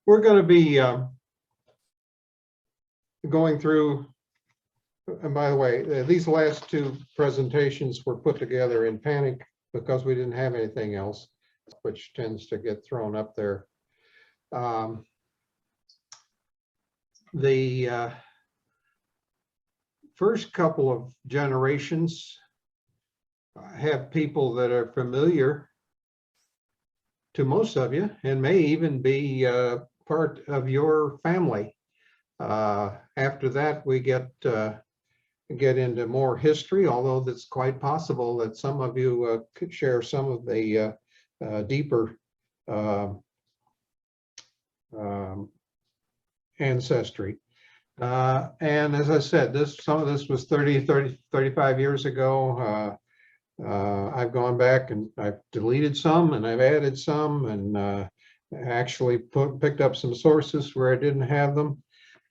We're going to be going through, and by the way, these last two presentations were put together in panic because we didn't have anything else, which tends to get thrown up there. The first couple of generations have people that are familiar to most of you and may even be part of your family. After that, we get into more history, although it's quite possible that some of you could share some of the deeper ancestry. And as I said, some of this was 35 years ago. I've gone back and I've deleted some and I've added some and actually picked up some sources where I didn't have them.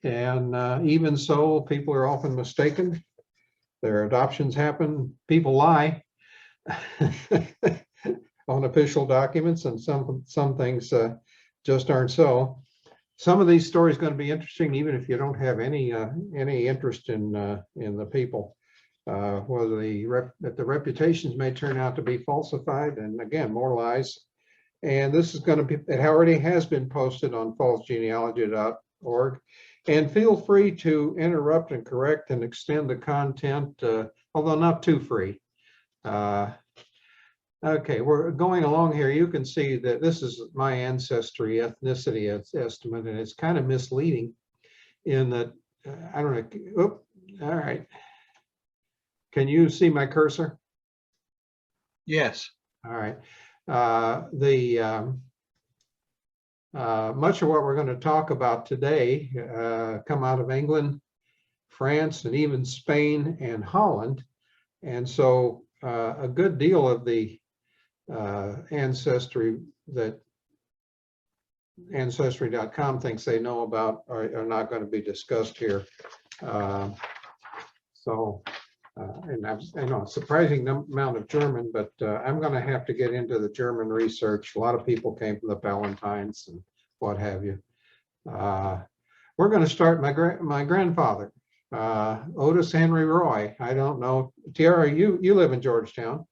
And even so, people are often mistaken. Their adoptions happen. People lie on official documents, and some things just aren't so. Some of these stories are going to be interesting, even if you don't have any interest in the people. Whether the reputations may turn out to be falsified, and again, more lies. And this is going to be, it already has been posted on falsegenealogy.org. And feel free to interrupt and correct and extend the content, although not too free. Okay, we're going along here. You can see that this is my ancestry ethnicity estimate, and it's kind of misleading in that, I don't know, oops, all right. Can you see my cursor? Yes. All right. Much of what we're going to talk about today come out of England, France, and even Spain and Holland. And so a good deal of the ancestry that Ancestry.com thinks they know about are not going to be discussed here. And I know a surprising amount of German, but I'm going to have to get into the German research. A lot of people came from the Valentines and what have you. We're going to start my grandfather, Otis Henry Roy. I don't know, Tiara, you live in Georgetown.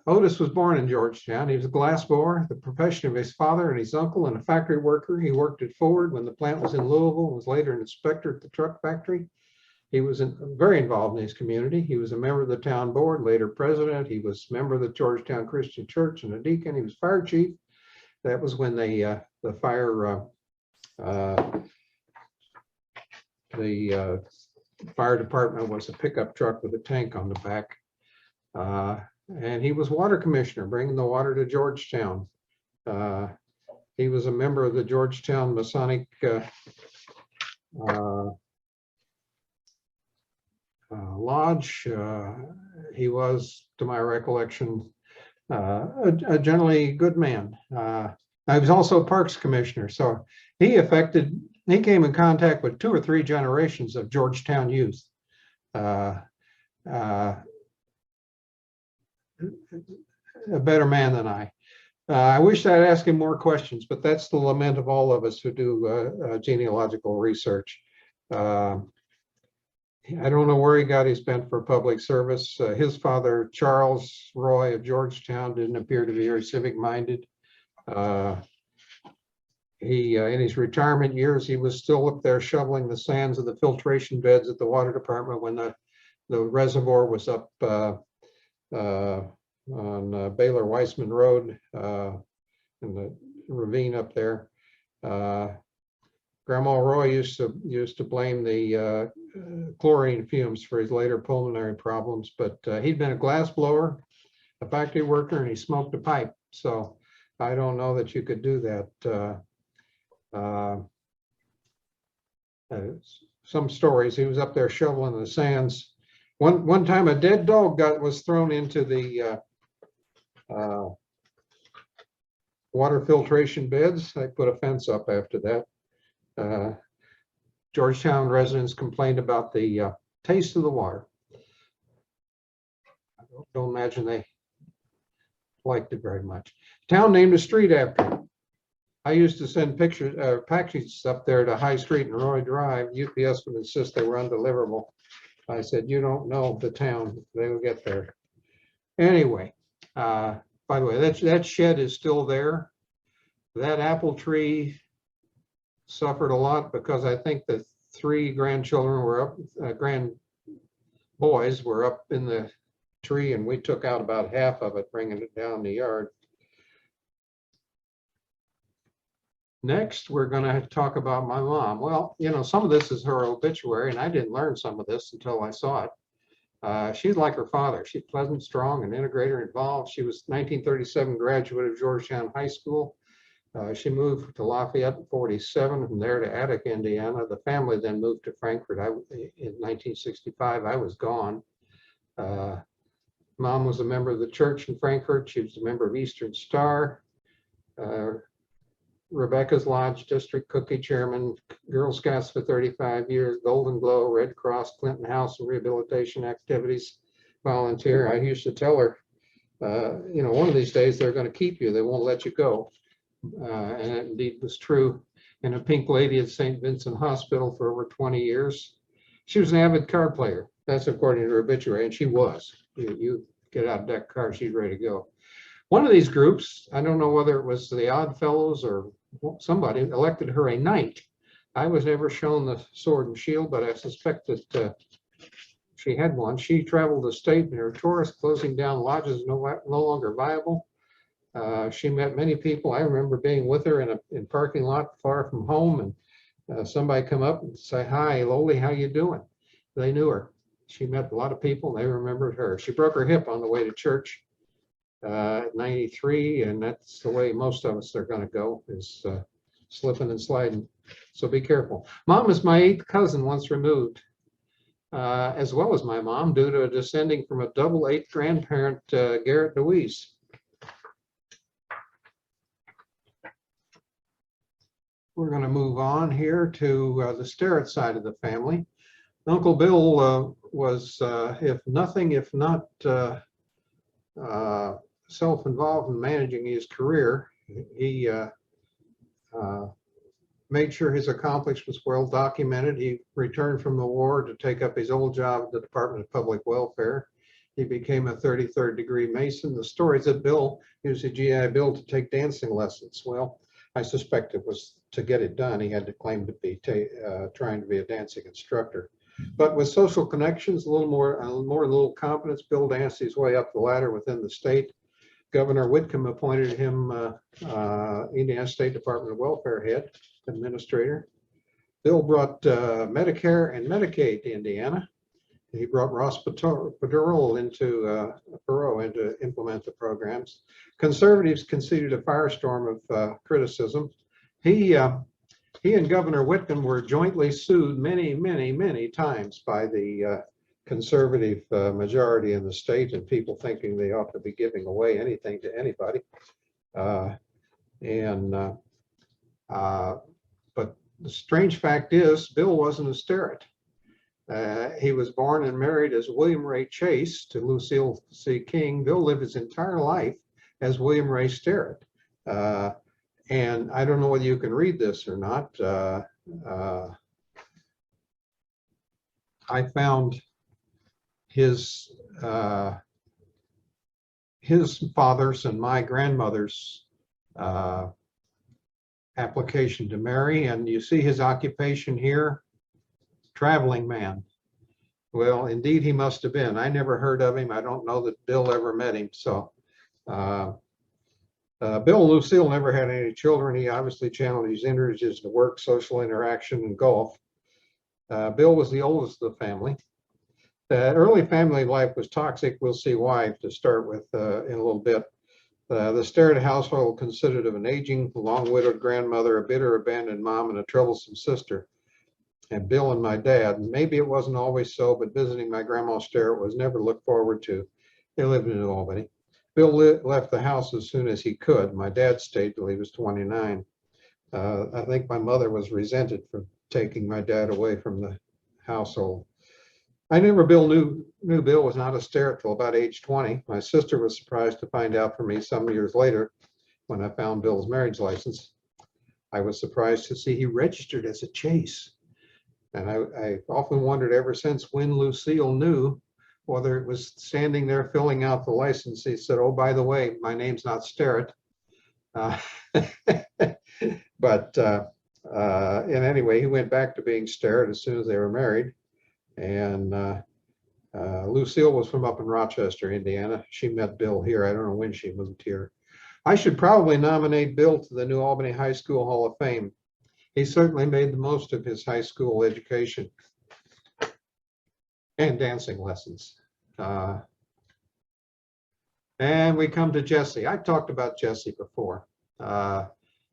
Otis was born in Georgetown. He was a glassblower, the profession of his father and his uncle, and a factory worker. He worked at Ford when the plant was in Louisville and was later an inspector at the truck factory. He was very involved in his community. He was a member of the town board, later president. He was a member of the Georgetown Christian Church and a deacon. He was fire chief. That was when the fire department was a pickup truck with a tank on the back. And he was water commissioner, bringing the water to Georgetown. He was a member of the Georgetown Masonic Lodge. He was, to my recollection, a generally good man. I was also Parks Commissioner, so he came in contact with 2 or 3 generations of Georgetown youth. A better man than I. I wish I'd ask him more questions, but that's the lament of all of us who do genealogical research. I don't know where he got his bent for public service. His father, Charles Roy of Georgetown, didn't appear to be very civic-minded. In his retirement years, he was still up there shoveling the sands of the filtration beds at the water department when the reservoir was up on Baylor Weissman Road in the ravine up there. Grandma Roy used to blame the chlorine fumes for his later pulmonary problems, but he'd been a glass blower, a factory worker, and he smoked a pipe. So I don't know that you could do that. Some stories, he was up there shoveling the sands. One time a dead dog was thrown into the water filtration beds. I put a fence up after that. Georgetown residents complained about the taste of the water. I don't imagine they liked it very much. Town named a street after him. I used to send pictures, packages up there to High Street and Roy Drive. UPS would insist they were undeliverable. I said, you don't know the town, they will get there. Anyway, by the way, that shed is still there. That apple tree suffered a lot because I think the 3 grandchildren were up, grand boys were up in the tree, and we took out about half of it, bringing it down the yard. Next, we're going to talk about my mom. Well, you know, some of this is her obituary, and I didn't learn some of this until I saw it. She's like her father. She's pleasant, strong, and integrator involved. She was 1937 graduate of Georgetown High School. She moved to Lafayette in 47, from there to Attic, Indiana. The family then moved to Frankfurt. In 1965, I was gone. Mom was a member of the church in Frankfurt. She was a member of Eastern Star. Rebecca's Lodge District Cookie Chairman, Girl Scouts for 35 years, Golden Glow, Red Cross, Clinton House and Rehabilitation Activities volunteer. I used to tell her, you know, one of these days they're going to keep you. They won't let you go. And it indeed was true. And a Pink Lady at St. Vincent Hospital for over 20 years. She was an avid card player. That's according to her obituary, and she was. You get out a deck card, she's ready to go. One of these groups, I don't know whether it was the Odd Fellows or somebody, elected her a knight. I was never shown the sword and shield, but I suspect that she had one. She traveled the state in her tourist, closing down lodges no longer viable. She met many people. I remember being with her in parking lot far from home, and somebody come up and say, "Hi, Loli, how you doing?" They knew her. She met a lot of people, and they remembered her. She broke her hip on the way to church at 93, and that's the way most of us are going to go, is slipping and sliding. So be careful. Mom is my 8th cousin, once removed, as well as my mom, due to descending from a double 8th grandparent, Garrett DeWeese. We're going to move on here to the Sterrett side of the family. Uncle Bill was, if not self-involved in managing his career. He made sure his accomplishments were well documented. He returned from the war to take up his old job at the Department of Public Welfare. He became a 33rd degree Mason. The stories that Bill used a GI Bill to take dancing lessons. Well, I suspect it was to get it done. He had to claim to be trying to be a dancing instructor. But with social connections, a little competence, Bill danced his way up the ladder within the state. Governor Whitcomb appointed him Indiana State Department of Welfare head administrator. Bill brought Medicare and Medicaid to Indiana. He brought Ross Perot into implement the programs. Conservatives conceived a firestorm of criticism. He and Governor Whitcomb were jointly sued many times by the conservative majority in the state, and people thinking they ought to be giving away anything to anybody. But the strange fact is, Bill wasn't a Sterrett. He was born and married as William Ray Chase to Lucille C. King. Bill lived his entire life as William Ray Sterrett. And I don't know whether you can read this or not. I found his father's and my grandmother's application to marry, and you see his occupation here, traveling man. Well, indeed he must have been. I never heard of him. I don't know that Bill ever met him. So Bill and Lucille never had any children. He obviously channeled his energies to work, social interaction, and golf. Bill was the oldest of the family. Early family life was toxic. We'll see why to start with in a little bit. The Sterrett household consisted of an aging, long-widowed grandmother, a bitter, abandoned mom, and a troublesome sister. And Bill and my dad, maybe it wasn't always so, but visiting my grandma Sterrett was never looked forward to. They lived in New Albany. Bill left the house as soon as he could. My dad stayed till he was 29. I think my mother was resented for taking my dad away from the household. I never knew Bill was not a Sterrett till about age 20. My sister was surprised to find out from me some years later when I found Bill's marriage license. I was surprised to see he registered as a Chase. And I often wondered ever since when Lucille knew whether it was standing there filling out the license. He said, "Oh, by the way, my name's not Sterrett." Uh, but and anyway, he went back to being Sterrett as soon as they were married. And Lucille was from up in Rochester, Indiana. She met Bill here. I don't know when she moved here. I should probably nominate Bill to the New Albany High School Hall of Fame. He certainly made the most of his high school education and dancing lessons. And we come to Jesse. I've talked about Jesse before.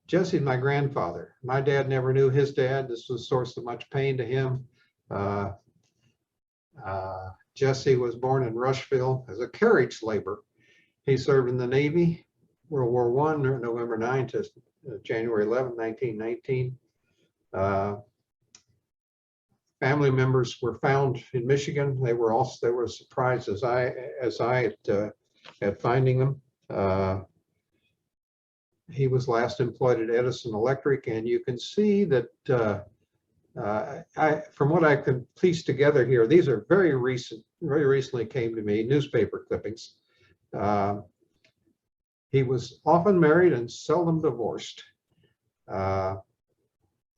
Jesse's my grandfather. My dad never knew his dad. This was a source of much pain to him. Jesse was born in Rushville as a carriage laborer. He served in the Navy, World War I, November 9 to January 11, 1919. Family members were found in Michigan. They were surprised as I at finding them. He was last employed at Edison Electric, and you can see that from what I can piece together here, these are very recently came to me, newspaper clippings. He was often married and seldom divorced.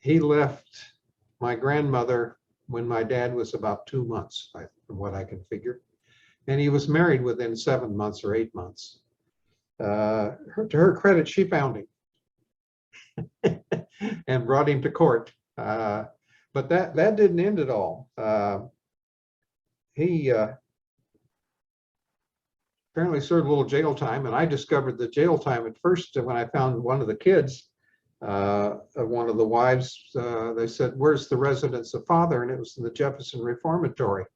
He left my grandmother when my dad was about 2 months, from what I can figure. And he was married within 7 months or 8 months. To her credit, she found him and brought him to court. But that didn't end it all. He apparently served a little jail time, and I discovered the jail time at first when I found one of the kids of one of the wives. They said, "Where's the residence of father?" And it was in the Jefferson Reformatory.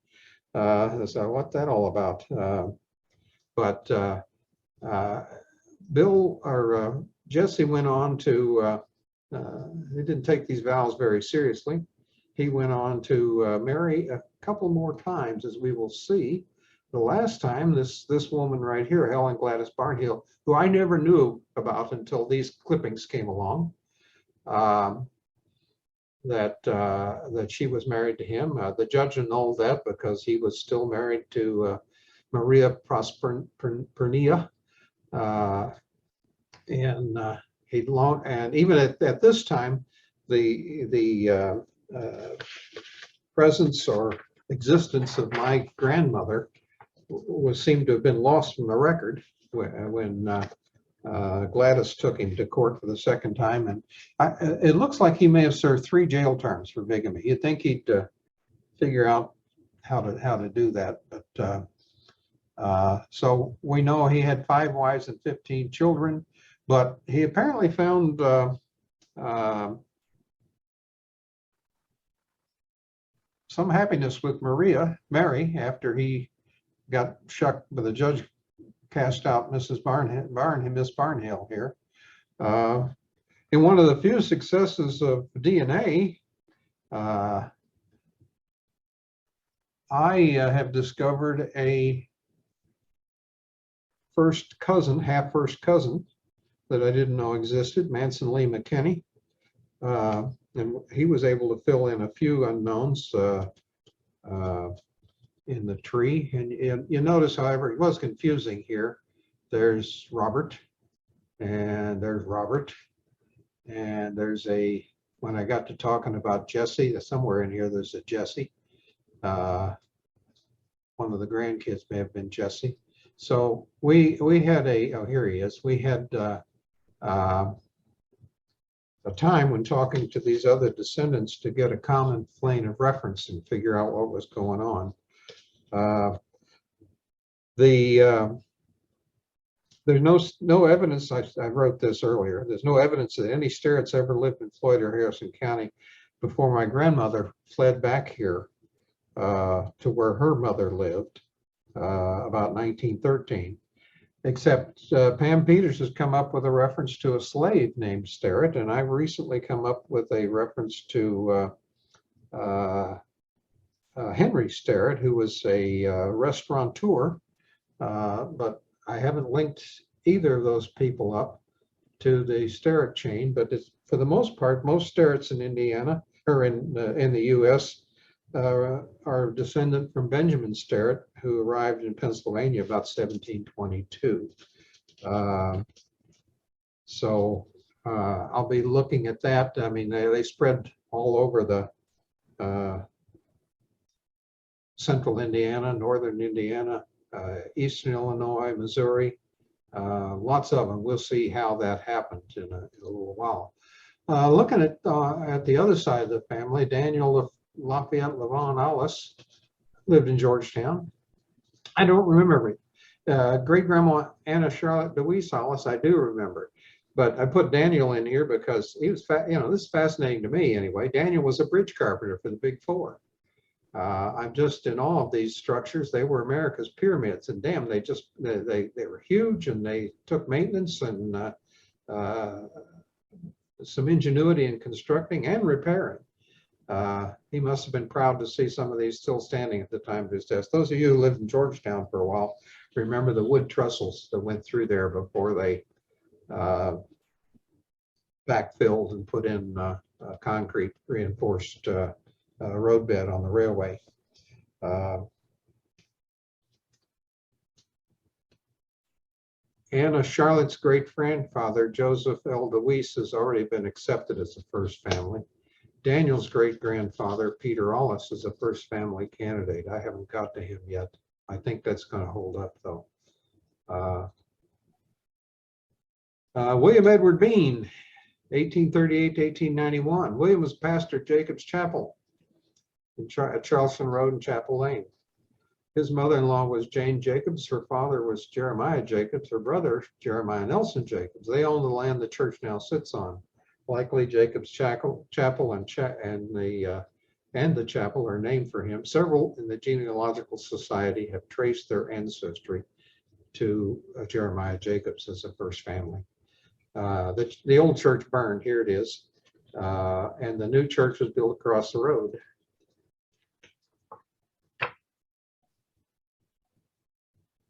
So what's that all about? But Bill or Jesse went on to, he didn't take these vows very seriously. He went on to marry a couple more times, as we will see. The last time, this woman right here, Helen Gladys Barnhill, who I never knew about until these clippings came along, that she was married to him. The judge annulled that because he was still married to Maria Prospernia, and even at this time, the presence or existence of my grandmother seemed to have been lost from the record when Gladys took him to court for the second time. And it looks like he may have served 3 jail terms for bigamy. You'd think he'd figure out how to do that, but so we know he had 5 wives and 15 children, but he apparently found some happiness with Mary, after he got shucked, but the judge cast out Miss Barnhill here. In one of the few successes of DNA, I have discovered a half first cousin that I didn't know existed, Manson Lee McKinney. And he was able to fill in a few unknowns in the tree. And you notice, however, it was confusing here. There's Robert, and there's Robert, and there's when I got to talking about Jesse, somewhere in here there's a Jesse. One of the grandkids may have been Jesse. So we had here he is. We had a time when talking to these other descendants to get a common plane of reference and figure out what was going on. There's no evidence, I wrote this earlier, there's no evidence that any Sterretts ever lived in Floyd or Harrison County before my grandmother fled back here to where her mother lived about 1913. Except Pam Peters has come up with a reference to a slave named Sterrett, and I've recently come up with a reference to Henry Sterrett, who was a restaurateur, but I haven't linked either of those people up to the Sterrett chain, but it's for the most part, most Sterretts in Indiana or in the U.S. Are descendant from Benjamin Sterrett, who arrived in Pennsylvania about 1722. So I'll be looking at that. I mean, they spread all over the central Indiana, northern Indiana, eastern Illinois, Missouri, lots of them. We'll see how that happened in a little while. Looking at the other side of the family, Daniel Lafayette Levon Alice lived in Georgetown. I don't remember it. Great-grandma Anna Charlotte DeWeese Alice, I do remember. But I put Daniel in here because he was, this is fascinating to me anyway. Daniel was a bridge carpenter for the Big Four. I'm just in awe of these structures. They were America's pyramids, and damn, they were huge, and they took maintenance and some ingenuity in constructing and repairing. He must have been proud to see some of these still standing at the time of his death. Those of you who lived in Georgetown for a while remember the wood trestles that went through there before they backfilled and put in concrete reinforced roadbed on the railway. Anna Charlotte's great-grandfather, Joseph L. DeWeese, has already been accepted as a first family. Daniel's great-grandfather, Peter Alice, is a first family candidate. I haven't got to him yet. I think that's going to hold up, though. William Edward Bean, 1838 to 1891. William was pastor at Jacob's Chapel at Charleston Road and Chapel Lane. His mother-in-law was Jane Jacobs. Her father was Jeremiah Jacobs. Her brother, Jeremiah Nelson Jacobs. They own the land the church now sits on. Likely Jacob's Chapel and the chapel are named for him. Several in the Genealogical Society have traced their ancestry to Jeremiah Jacobs as a first family. The old church burned. Here it is. And the new church was built across the road.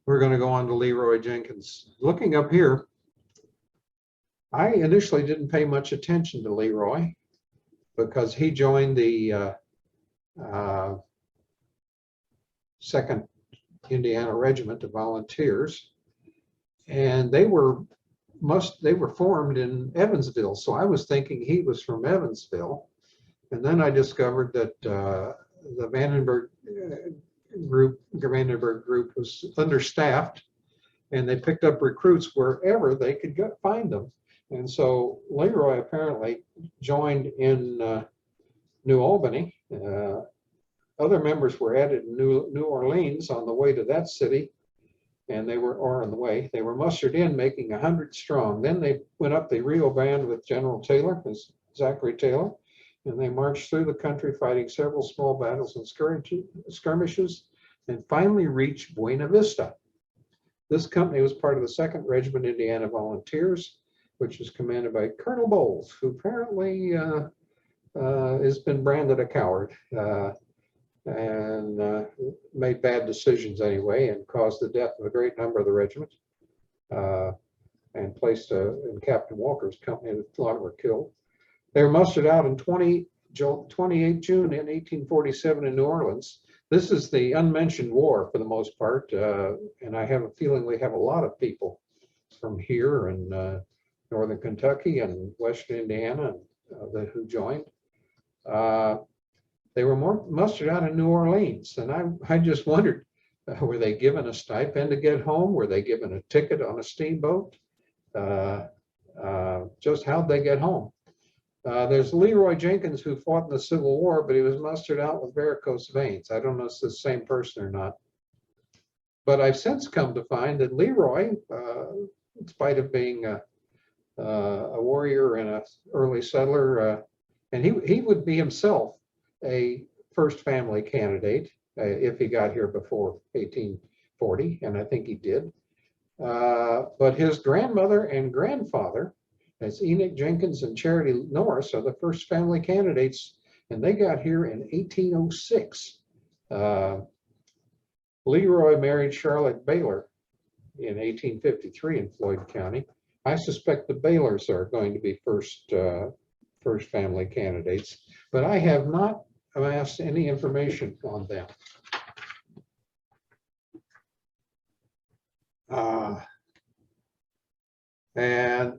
We're going to go on to Leroy Jenkins. Looking up here, I initially didn't pay much attention to Leroy because he joined the 2nd Indiana Regiment of Volunteers, and they were formed in Evansville. So I was thinking he was from Evansville, and then I discovered that the Vandenberg group was understaffed, and they picked up recruits wherever they could find them. And so Leroy apparently joined in New Albany. Other members were added in New Orleans on the way to that city, and they were mustered in, making 100 strong. Then they went up the Rio Band with General Taylor, Zachary Taylor, and they marched through the country fighting several small battles and skirmishes, and finally reached Buena Vista. This company was part of the 2nd Regiment Indiana Volunteers, which is commanded by Colonel Bowles, who apparently has been branded a coward and made bad decisions anyway, and caused the death of a great number of the regiment, and placed in Captain Walker's company, a lot were killed. They were mustered out in 28 June in 1847 in New Orleans. This is the unmentioned war for the most part, and I have a feeling we have a lot of people from here and northern Kentucky and western Indiana who joined. They were mustered out in New Orleans, and I just wondered, were they given a stipend to get home? Were they given a ticket on a steamboat? Just how'd they get home? There's Leroy Jenkins, who fought in the Civil War, but he was mustered out with varicose veins. I don't know if it's the same person or not. But I've since come to find that Leroy, in spite of being a warrior and an early settler, and he would be himself a first family candidate if he got here before 1840, and I think he did. But his grandmother and grandfather, as Enoch Jenkins and Charity Norris, are the first family candidates, and they got here in 1806. Leroy married Charlotte Baylor in 1853 in Floyd County. I suspect the Baylors are going to be first first family candidates, but I have not amassed any information on them. And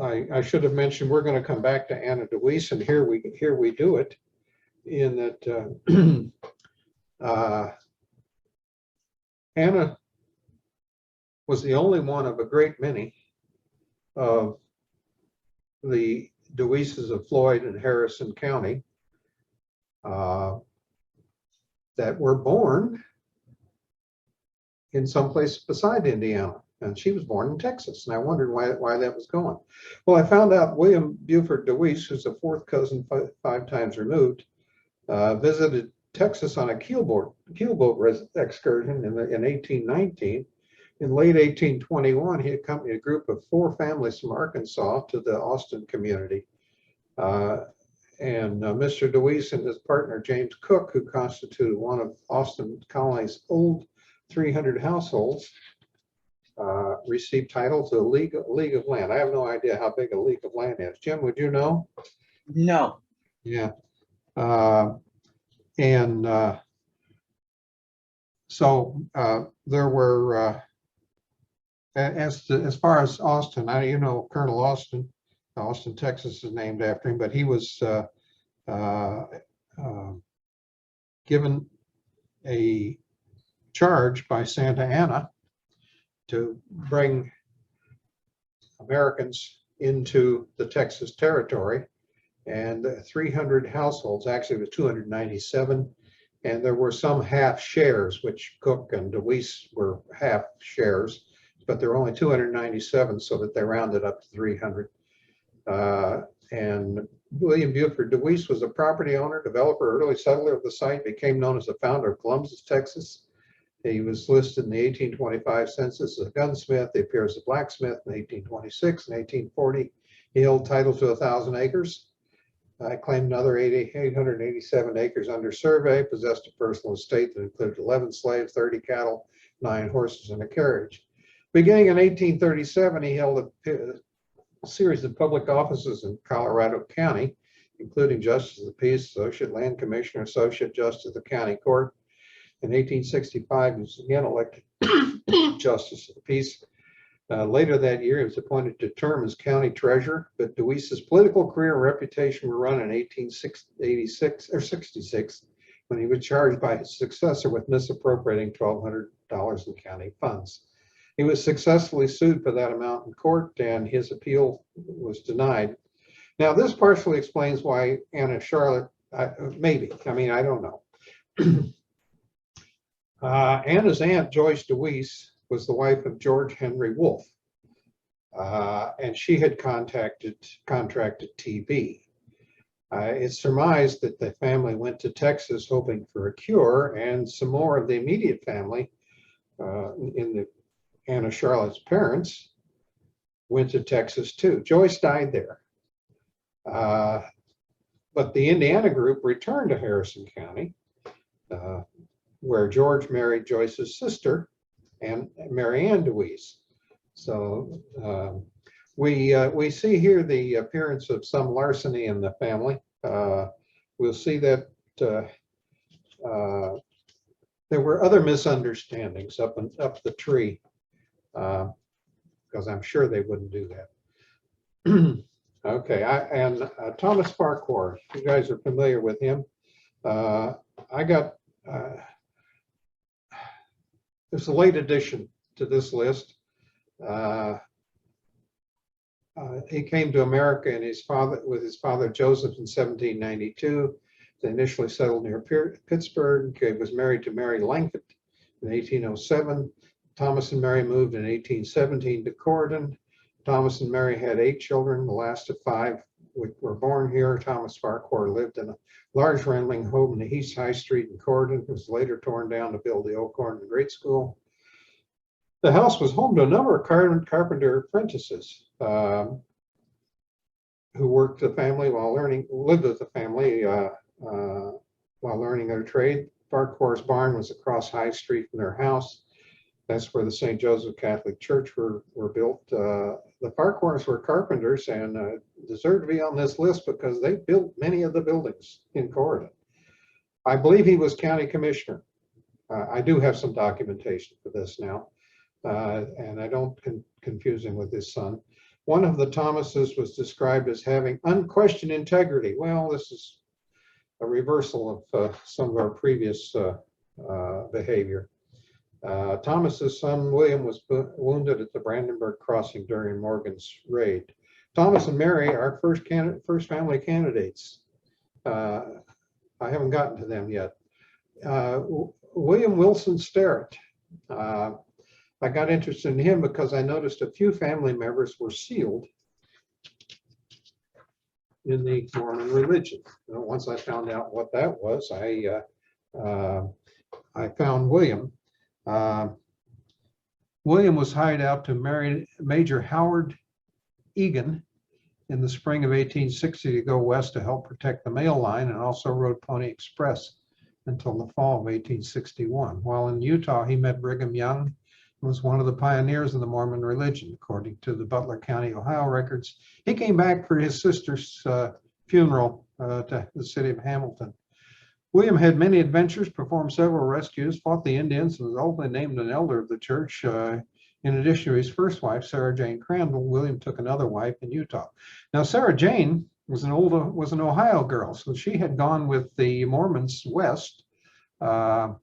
I should have mentioned, we're going to come back to Anna DeWeese, and here we do it in that Anna was the only one of a great many of the DeWeeses of Floyd and Harrison County that were born in some place beside Indiana. And she was born in Texas. And I wondered why that was going. Well, I found out William Buford DeWeese, who's a fourth cousin five times removed, visited Texas on a keelboat excursion in 1819. In late 1821, he accompanied a group of 4 families from Arkansas to the Austin community. Mr. DeWeese and his partner, James Cook, who constituted one of Austin Colony's old 300 households, received title to a league of land. I have no idea how big a league of land is. Jim, would you know? No. Yeah. So there were, as far as Austin, you know, Colonel Austin, Texas is named after him, but he was given a charge by Santa Anna to bring Americans into the Texas territory, and 300 households, actually it was 297, and there were some half shares, which Cook and DeWeese were half shares, but there were only 297, so that they rounded up to 300. And William Buford DeWeese was a property owner, developer, early settler of the site, became known as the founder of Columbus, Texas. He was listed in the 1825 census as a gunsmith. He appeared as a blacksmith in 1826 and 1840. He held title to 1,000 acres. Claimed another 887 acres under survey, possessed a personal estate that included 11 slaves, 30 cattle, 9 horses, and a carriage. Beginning in 1837, he held a series of public offices in Colorado County, including Justice of the Peace, Associate Land Commissioner, Associate Justice of the County Court. In 1865, he was again elected Justice of the Peace. Later that year, he was appointed to term as county treasurer, but DeWeese's political career and reputation were run in 1886 or 66, when he was charged by his successor with misappropriating $1,200 in county funds. He was successfully sued for that amount in court, and his appeal was denied. Now, this partially explains why Anna Charlotte, maybe, I mean, I don't know. Anna's aunt, Joyce DeWeese, was the wife of George Henry Wolfe, and she had contracted TB. It's surmised that the family went to Texas hoping for a cure, and some more of the immediate family, Anna Charlotte's parents, went to Texas too. Joyce died there. But the Indiana group returned to Harrison County, where George married Joyce's sister, and Mary Ann DeWeese. So we see here the appearance of some larceny in the family. We'll see that there were other misunderstandings up the tree, because I'm sure they wouldn't do that. Okay, Thomas Farquhar, you guys are familiar with him. I got there's a late addition to this list. He came to America with his father Joseph in 1792. They initially settled near Pittsburgh. He was married to Mary Langford in 1807. Thomas and Mary moved in 1817 to Corydon. Thomas and Mary had 8 children. The last of 5 were born here. Thomas Farquhar lived in a large rambling home in the East High Street in Corydon. It was later torn down to build the Old Corydon Grade School. The house was home to a number of carpenter apprentices who worked the family lived with the family while learning their trade. Farquhar's barn was across High Street from their house. That's where the St. Joseph Catholic Church were built. The Farquhars were carpenters, and deserve to be on this list because they built many of the buildings in Corydon. I believe he was county commissioner. I do have some documentation for this now, and I don't confuse him with his son. One of the Thomases was described as having unquestioned integrity. Well, this is a reversal of some of our previous behavior. Thomas's son William was wounded at the Brandenburg Crossing during Morgan's raid. Thomas and Mary are first family candidates. I haven't gotten to them yet. William Wilson Sterrett. I got interested in him because I noticed a few family members were sealed in the Mormon religion. Once I found out what that was, I found William. William was hired out to marry Major Howard Egan in the spring of 1860 to go west to help protect the mail line, and also rode Pony Express until the fall of 1861. While in Utah, he met Brigham Young, who was one of the pioneers of the Mormon religion, according to the Butler County, Ohio records. He came back for his sister's funeral to the city of Hamilton. William had many adventures, performed several rescues, fought the Indians, and was ultimately named an elder of the church. In addition to his first wife, Sarah Jane Crandall, William took another wife in Utah. Now, Sarah Jane was an Ohio girl, so she had gone with the Mormons west earlier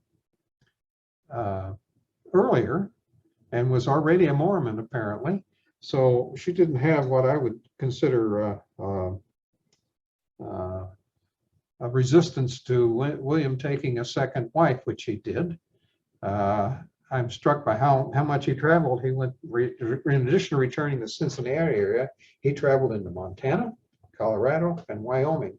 and was already a Mormon, apparently. So she didn't have what I would consider a resistance to William taking a second wife, which he did. I'm struck by how much he traveled. He went, in addition to returning to the Cincinnati area, he traveled into Montana, Colorado, and Wyoming.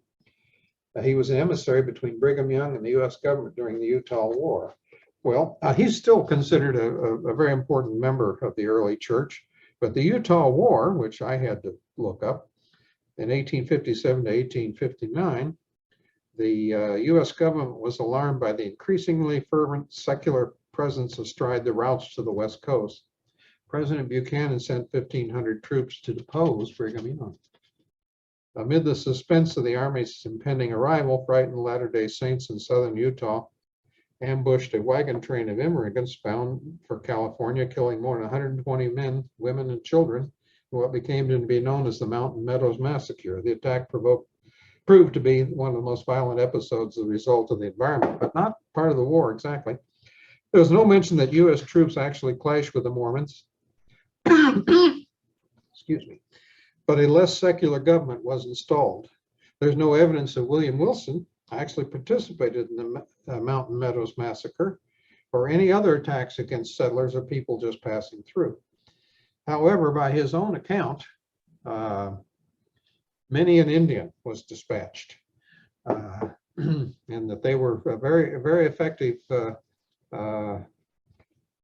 He was an emissary between Brigham Young and the U.S. government during the Utah War. Well, he's still considered a very important member of the early church, but the Utah War, which I had to look up, in 1857 to 1859, the U.S. government was alarmed by the increasingly fervent secular presence astride the routes to the West Coast. President Buchanan sent 1,500 troops to depose Brigham Young. Amid the suspense of the Army's impending arrival, frightened Latter-day Saints in southern Utah ambushed a wagon train of immigrants bound for California, killing more than 120 men, women, and children in what became to be known as the Mountain Meadows Massacre. The attack proved to be one of the most violent episodes as a result of the environment, but not part of the war exactly. There was no mention that U.S. troops actually clashed with the Mormons. Excuse me. But a less secular government was installed. There's no evidence that William Wilson actually participated in the Mountain Meadows Massacre or any other attacks against settlers or people just passing through. However, by his own account, many an Indian was dispatched, and that they were a very effective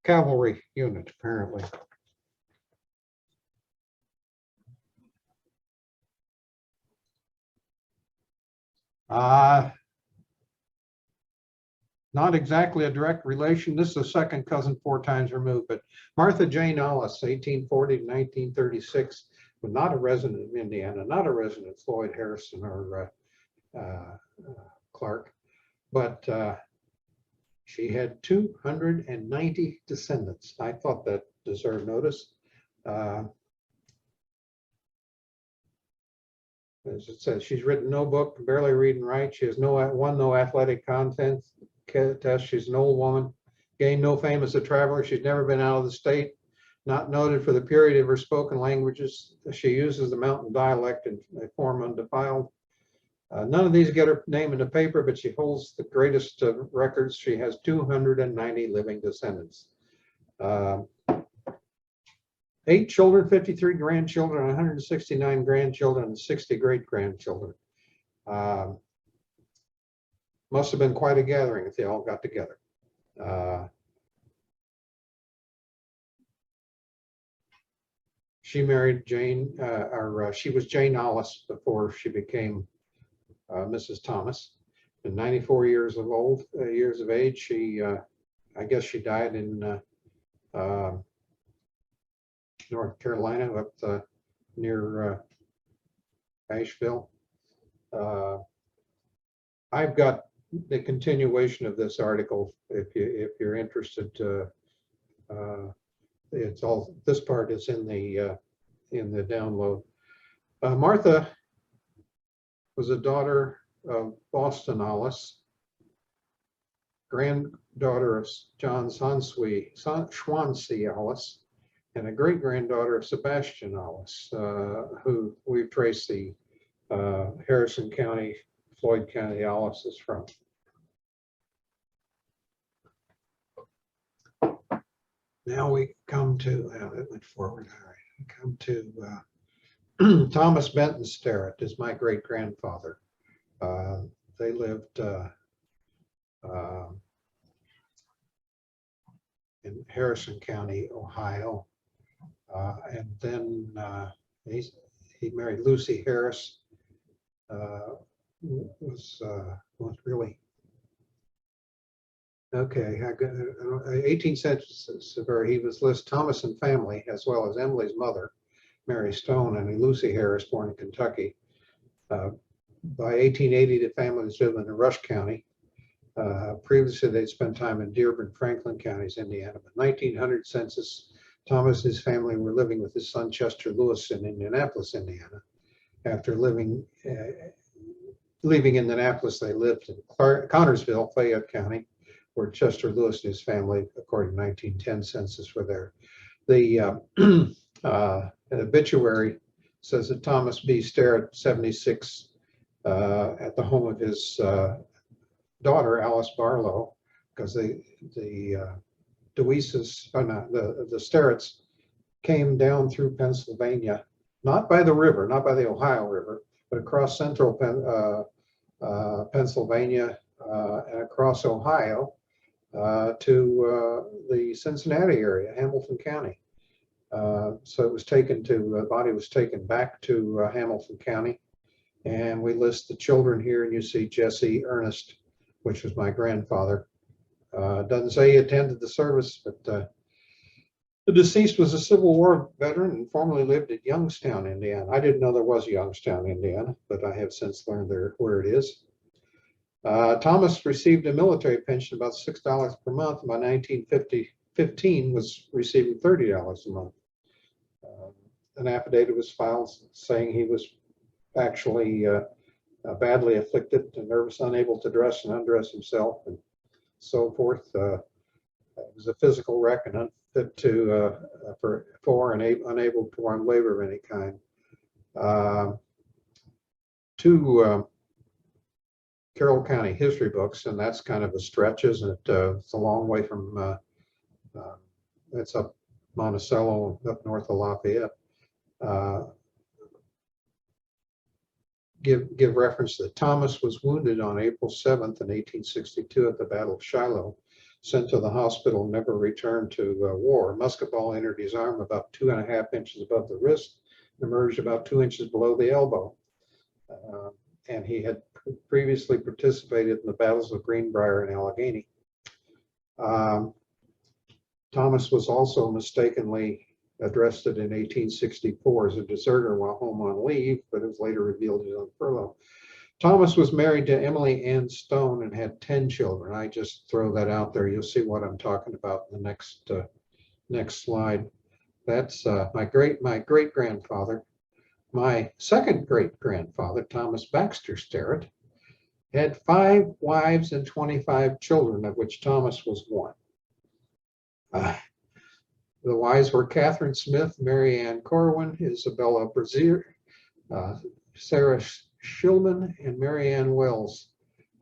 cavalry unit, apparently. Not exactly a direct relation. This is a second cousin 4 times removed, but Martha Jane Ellis, 1840 to 1936, was not a resident of Indiana, not a resident of Floyd, Harrison, or Clark, but she had 290 descendants. I thought that deserved notice. As it says, she's written no book, barely read and write. She has no athletic content test. She's an old woman, gained no fame as a traveler. She's never been out of the state, not noted for the purity of her spoken languages. She uses the mountain dialect in a form undefiled. None of these get her name in the paper, but she holds the greatest records. She has 290 living descendants. 8 children, 53 grandchildren, 169 grandchildren, and 60 great-grandchildren. Must have been quite a gathering if they all got together. She married Jane, she was Jane Ellis before she became Mrs. Thomas. At 94 years of age, she, I guess she died in North Carolina, up near Asheville. I've got the continuation of this article if you're interested. It's all, this part is in the download. Martha was a daughter of Boston Ollis, granddaughter of John Schwansea Ollis, and a great granddaughter of Sebastian Ollis, who we've traced the Harrison County, Floyd County Ollis is from. Now we come to, it went forward, all right, we come to Thomas Benton Sterrett is my great grandfather. They lived in Harrison County, Ohio. And then he married Lucy Harris, was really, okay, 18th century, he was listed Thomas and family, as well as Emily's mother, Mary Stone, and Lucy Harris, born in Kentucky. By 1880, the family was living in Rush County. Previously, they'd spent time in Dearborn, Franklin counties, Indiana. But 1900 census, Thomas and his family were living with his son Chester Lewis in Indianapolis, Indiana. After leaving Indianapolis, they lived in Connorsville, Fayette County, where Chester Lewis and his family, according to 1910 census, were there. The an obituary says that Thomas B. Sterrett, 76, at the home of his daughter Alice Barlow, because the Deweeses, the Sterretts came down through Pennsylvania, not by the river, not by the Ohio River, but across central Pennsylvania and across Ohio to the Cincinnati area, Hamilton County. So it was taken to, the body was taken back to Hamilton County, and we list the children here, and you see Jesse Ernest, which was my grandfather. Doesn't say he attended the service, but the deceased was a Civil War veteran and formerly lived at Youngstown, Indiana. I didn't know there was a Youngstown, Indiana, but I have since learned where it is. Thomas received a military pension about $6 per month. By 1915 was receiving $30 a month. An affidavit was filed saying he was actually badly afflicted and nervous, unable to dress and undress himself, and so forth. It was a physical wreck and unfit to and unable to perform labor of any kind. Two Carroll County history books, and that's kind of a stretch, isn't it? It's a long way from, it's up Monticello, up north of Lafayette. Give reference that Thomas was wounded on April 7th in 1862 at the Battle of Shiloh, sent to the hospital, never returned to war. A musket ball entered his arm about 2.5 inches above the wrist, emerged about 2 inches below the elbow. And he had previously participated in the battles of Greenbrier and Allegheny. Thomas was also mistakenly arrested in 1864 as a deserter while home on leave, but it was later revealed he was on furlough. Thomas was married to Emily Ann Stone and had 10 children. I just throw that out there. You'll see what I'm talking about in the next slide. That's my great grandfather. My second great grandfather, Thomas Baxter Sterrett, had 5 wives and 25 children, of which Thomas was one. The wives were Catherine Smith, Mary Ann Corwin, Isabella Brazier, Sarah Shillman, and Mary Ann Wells.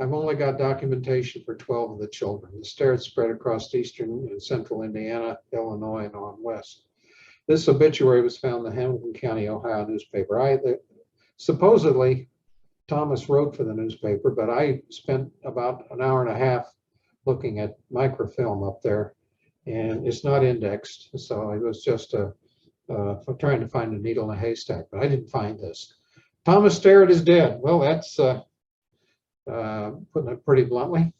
I've only got documentation for 12 of the children. The Sterretts spread across eastern and central Indiana, Illinois, and on west. This obituary was found in the Hamilton County, Ohio newspaper. Supposedly, Thomas wrote for the newspaper, but I spent about an hour and a half looking at microfilm up there, and it's not indexed. So it was just trying to find a needle in a haystack, but I didn't find this. Thomas Sterrett is dead. Well, that's putting it pretty bluntly.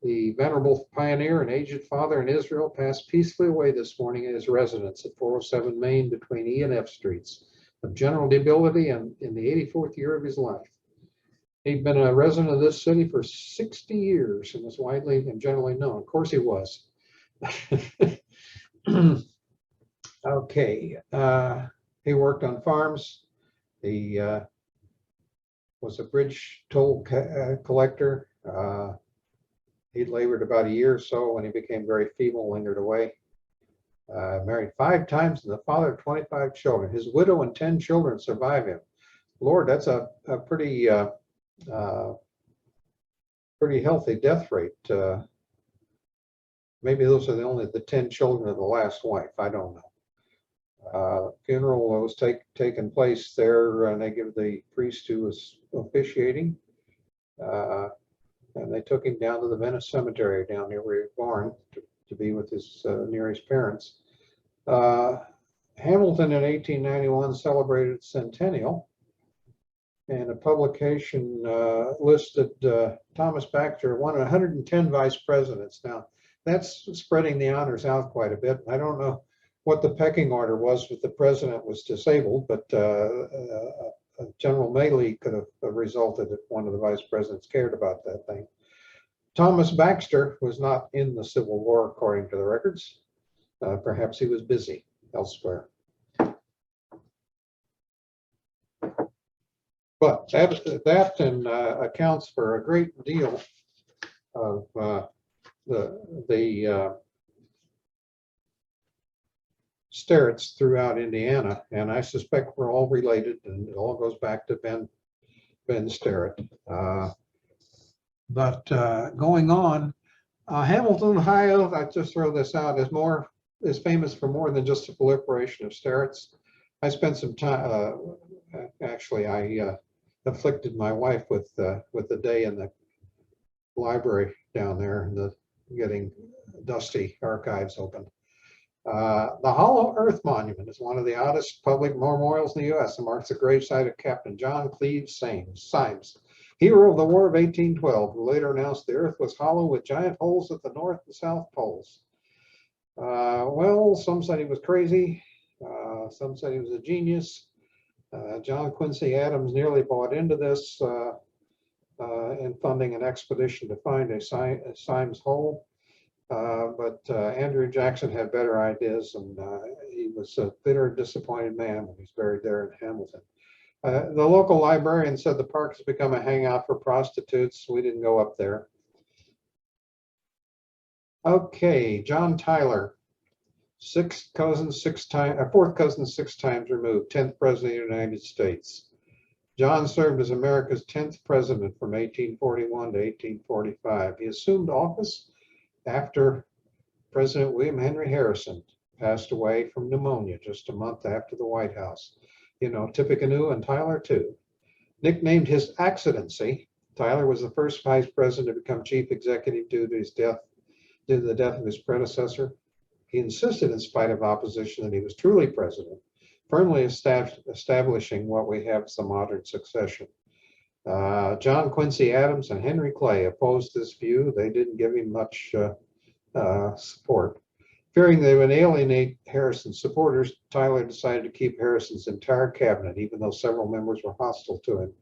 The venerable pioneer and aged father in Israel passed peacefully away this morning at his residence at 407 Main between E and F Streets. of general debility and in the 84th year of his life. He'd been a resident of this city for 60 years and was widely and generally known. Of course he was. Okay, he worked on farms. He was a bridge toll collector. He labored about a year or so when he became very feeble, lingered away. Married 5 times and the father of 25 children. His widow and 10 children survive him. Lord, that's a pretty pretty healthy death rate. Maybe those are the 10 children of the last wife. I don't know. Funeral was taking place there, and they give the priest who was officiating, and they took him down to the Venice Cemetery down near where he was born to be with his near his parents. Hamilton in 1891 celebrated centennial, and a publication listed Thomas Baxter, one of 110 vice presidents. Now, that's spreading the honors out quite a bit. I don't know what the pecking order was if the president was disabled, but General Mailey could have resulted if one of the vice presidents cared about that thing. Thomas Baxter was not in the Civil War, according to the records. Perhaps he was busy elsewhere. But that accounts for a great deal of the Sterretts throughout Indiana, and I suspect we're all related, and it all goes back to Ben Sterrett. But going on, Hamilton, Ohio, I just throw this out, is famous for more than just the proliferation of Sterretts. I spent some time. Actually, I afflicted my wife with the day in the library down there and getting dusty archives open. The Hollow Earth Monument is one of the oddest public memorials in the U.S. and marks the gravesite of Captain John Cleves Symes, hero of the War of 1812, who later announced the Earth was hollow with giant holes at the North and South Poles. Well, some said he was crazy. Some said he was a genius. John Quincy Adams nearly bought into this in funding an expedition to find a Symes hole. But Andrew Jackson had better ideas, and he was a bitter, disappointed man when he's buried there in Hamilton. The local librarian said the park has become a hangout for prostitutes. We didn't go up there. Okay, John Tyler, fourth cousin 6 times removed, 10th president of the United States. John served as America's 10th president from 1841 to 1845. He assumed office after President William Henry Harrison passed away from pneumonia just a month after the White House. You know, Tippecanoe and Tyler too. Nicknamed his accidency, Tyler was the first vice president to become chief executive due to the death of his predecessor. He insisted, in spite of opposition, that he was truly president, firmly establishing what we have as the modern succession. John Quincy Adams and Henry Clay opposed this view. They didn't give him much support. Fearing they would alienate Harrison's supporters, Tyler decided to keep Harrison's entire cabinet, even though several members were hostile to him.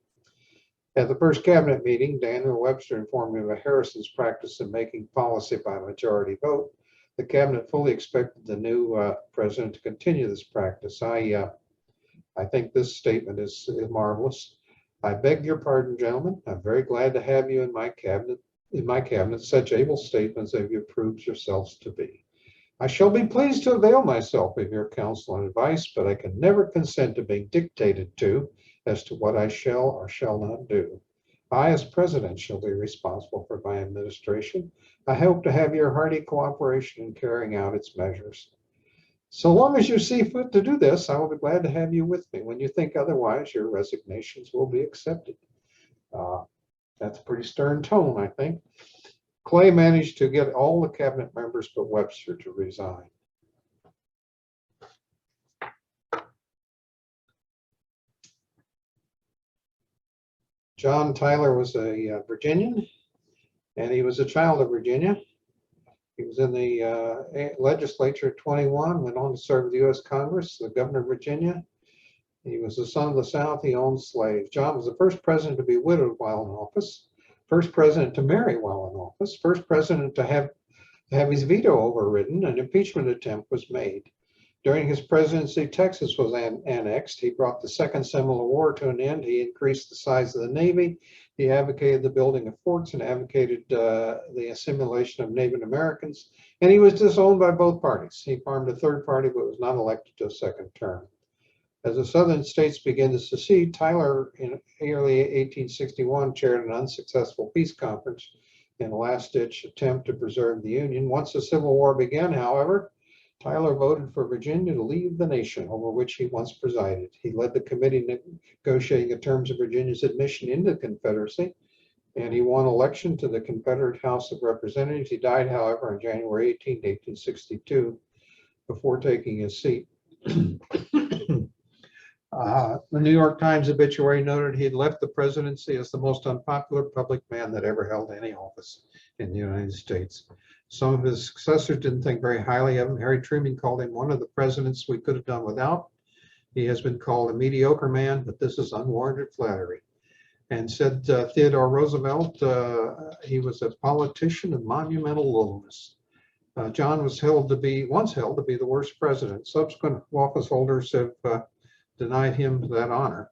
At the first cabinet meeting, Daniel Webster informed me of Harrison's practice in making policy by majority vote. The cabinet fully expected the new president to continue this practice. I think this statement is marvelous. I beg your pardon, gentlemen. I'm very glad to have you in my cabinet, such able statements as you proved yourselves to be. I shall be pleased to avail myself of your counsel and advice, but I can never consent to being dictated to as to what I shall or shall not do. I, as president, shall be responsible for my administration. I hope to have your hearty cooperation in carrying out its measures. So long as you see fit to do this, I will be glad to have you with me. When you think otherwise, your resignations will be accepted. That's a pretty stern tone, I think. Clay managed to get all the cabinet members but Webster to resign. John Tyler was a Virginian, and he was a child of Virginia. He was in the legislature at 21, went on to serve the U.S. Congress, the governor of Virginia. He was the son of the South. He owned slaves. John was the first president to be widowed while in office, first president to marry while in office, first president to have his veto overridden. An impeachment attempt was made. During his presidency, Texas was annexed. He brought the Second Seminole War to an end. He increased the size of the Navy. He advocated the building of forts and advocated the assimilation of Native Americans. And he was disowned by both parties. He formed a third party, but was not elected to a second term. As the Southern states began to secede, Tyler, in early 1861, chaired an unsuccessful peace conference in a last-ditch attempt to preserve the Union. Once the Civil War began, however, Tyler voted for Virginia to leave the nation over which he once presided. He led the committee negotiating the terms of Virginia's admission into the Confederacy, and he won election to the Confederate House of Representatives. He died, however, on January 18, 1862, before taking his seat. The New York Times obituary noted he had left the presidency as the most unpopular public man that ever held any office in the United States. Some of his successors didn't think very highly of him. Harry Truman called him one of the presidents we could have done without. He has been called a mediocre man, but this is unwarranted flattery. And said Theodore Roosevelt, he was a politician of monumental lowness. John was once held to be the worst president. Subsequent office holders have denied him that honor.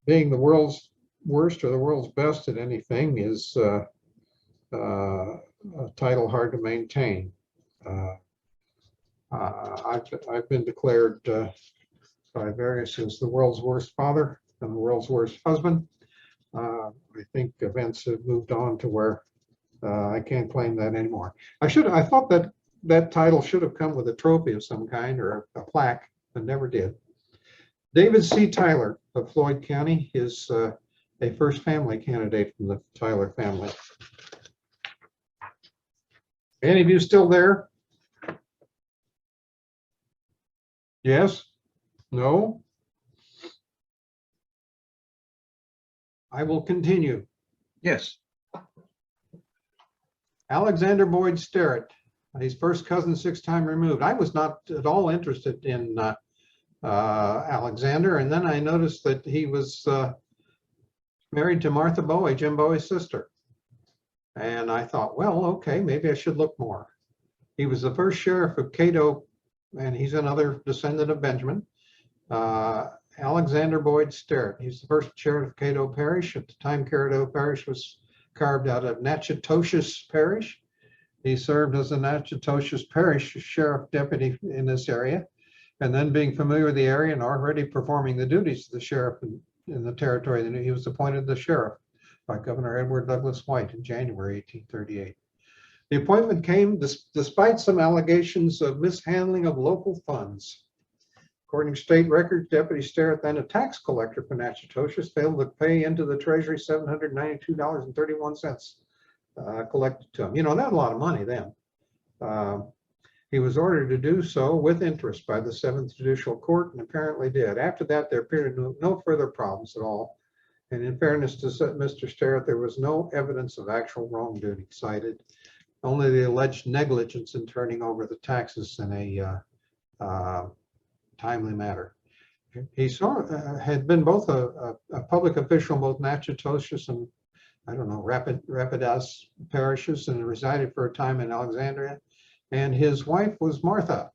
Being the world's worst or the world's best at anything is a title hard to maintain. I've been declared by various as the world's worst father and the world's worst husband. I think events have moved on to where I can't claim that anymore. I thought that title should have come with a trophy of some kind or a plaque, but never did. David C. Tyler of Floyd County is a first family candidate from the Tyler family. Any of you still there? Yes? No? I will continue. Yes. Alexander Boyd Sterrett, his first cousin 6 times removed. I was not at all interested in Alexander, and then I noticed that he was married to Martha Bowie, Jim Bowie's sister. And I thought, well, okay, maybe I should look more. He was the first sheriff of Cato, and he's another descendant of Benjamin. Alexander Boyd Sterrett. He's the first sheriff of Cato Parish. At the time, Cato Parish was carved out of Natchitoches Parish. He served as a Natchitoches Parish sheriff deputy in this area, and then being familiar with the area and already performing the duties of the sheriff in the territory, he was appointed the sheriff by Governor Edward Douglas White in January 1838. The appointment came despite some allegations of mishandling of local funds. According to state records, Deputy Sterrett, then a tax collector for Natchitoches, failed to pay into the Treasury $792.31 collected to him. You know, that's a lot of money then. He was ordered to do so with interest by the 7th Judicial Court and apparently did. After that, there appeared no further problems at all. And in fairness to Mr. Sterrett, there was no evidence of actual wrongdoing cited, only the alleged negligence in turning over the taxes in a timely manner. He had been both a public official in both Natchitoches and, I don't know, Rapidas parishes, and resided for a time in Alexandria. And his wife was Martha,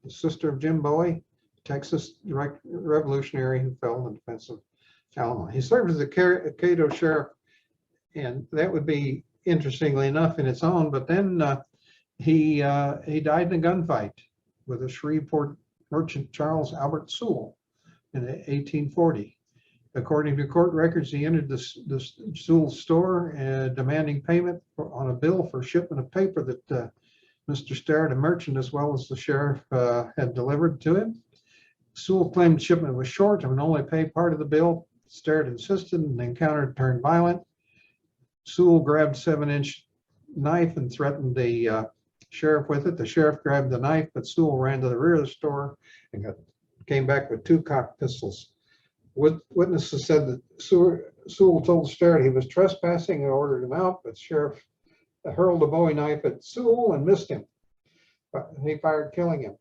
the sister of Jim Bowie, Texas revolutionary who fell in the defense of Alamo. He served as the Cato sheriff, and that would be interestingly enough in its own, but then he died in a gunfight with a Shreveport merchant, Charles Albert Sewell, in 1840. According to court records, he entered the Sewell store demanding payment on a bill for shipment of paper that Mr. Sterrett, a merchant as well as the sheriff, had delivered to him. Sewell claimed shipment was short and would only pay part of the bill. Sterrett insisted, and the encounter turned violent. Sewell grabbed a 7-inch knife and threatened the sheriff with it. The sheriff grabbed the knife, but Sewell ran to the rear of the store and came back with 2 cocked pistols. Witnesses said that Sewell told Sterrett he was trespassing and ordered him out, but the sheriff hurled a Bowie knife at Sewell and missed him. he fired, killing him.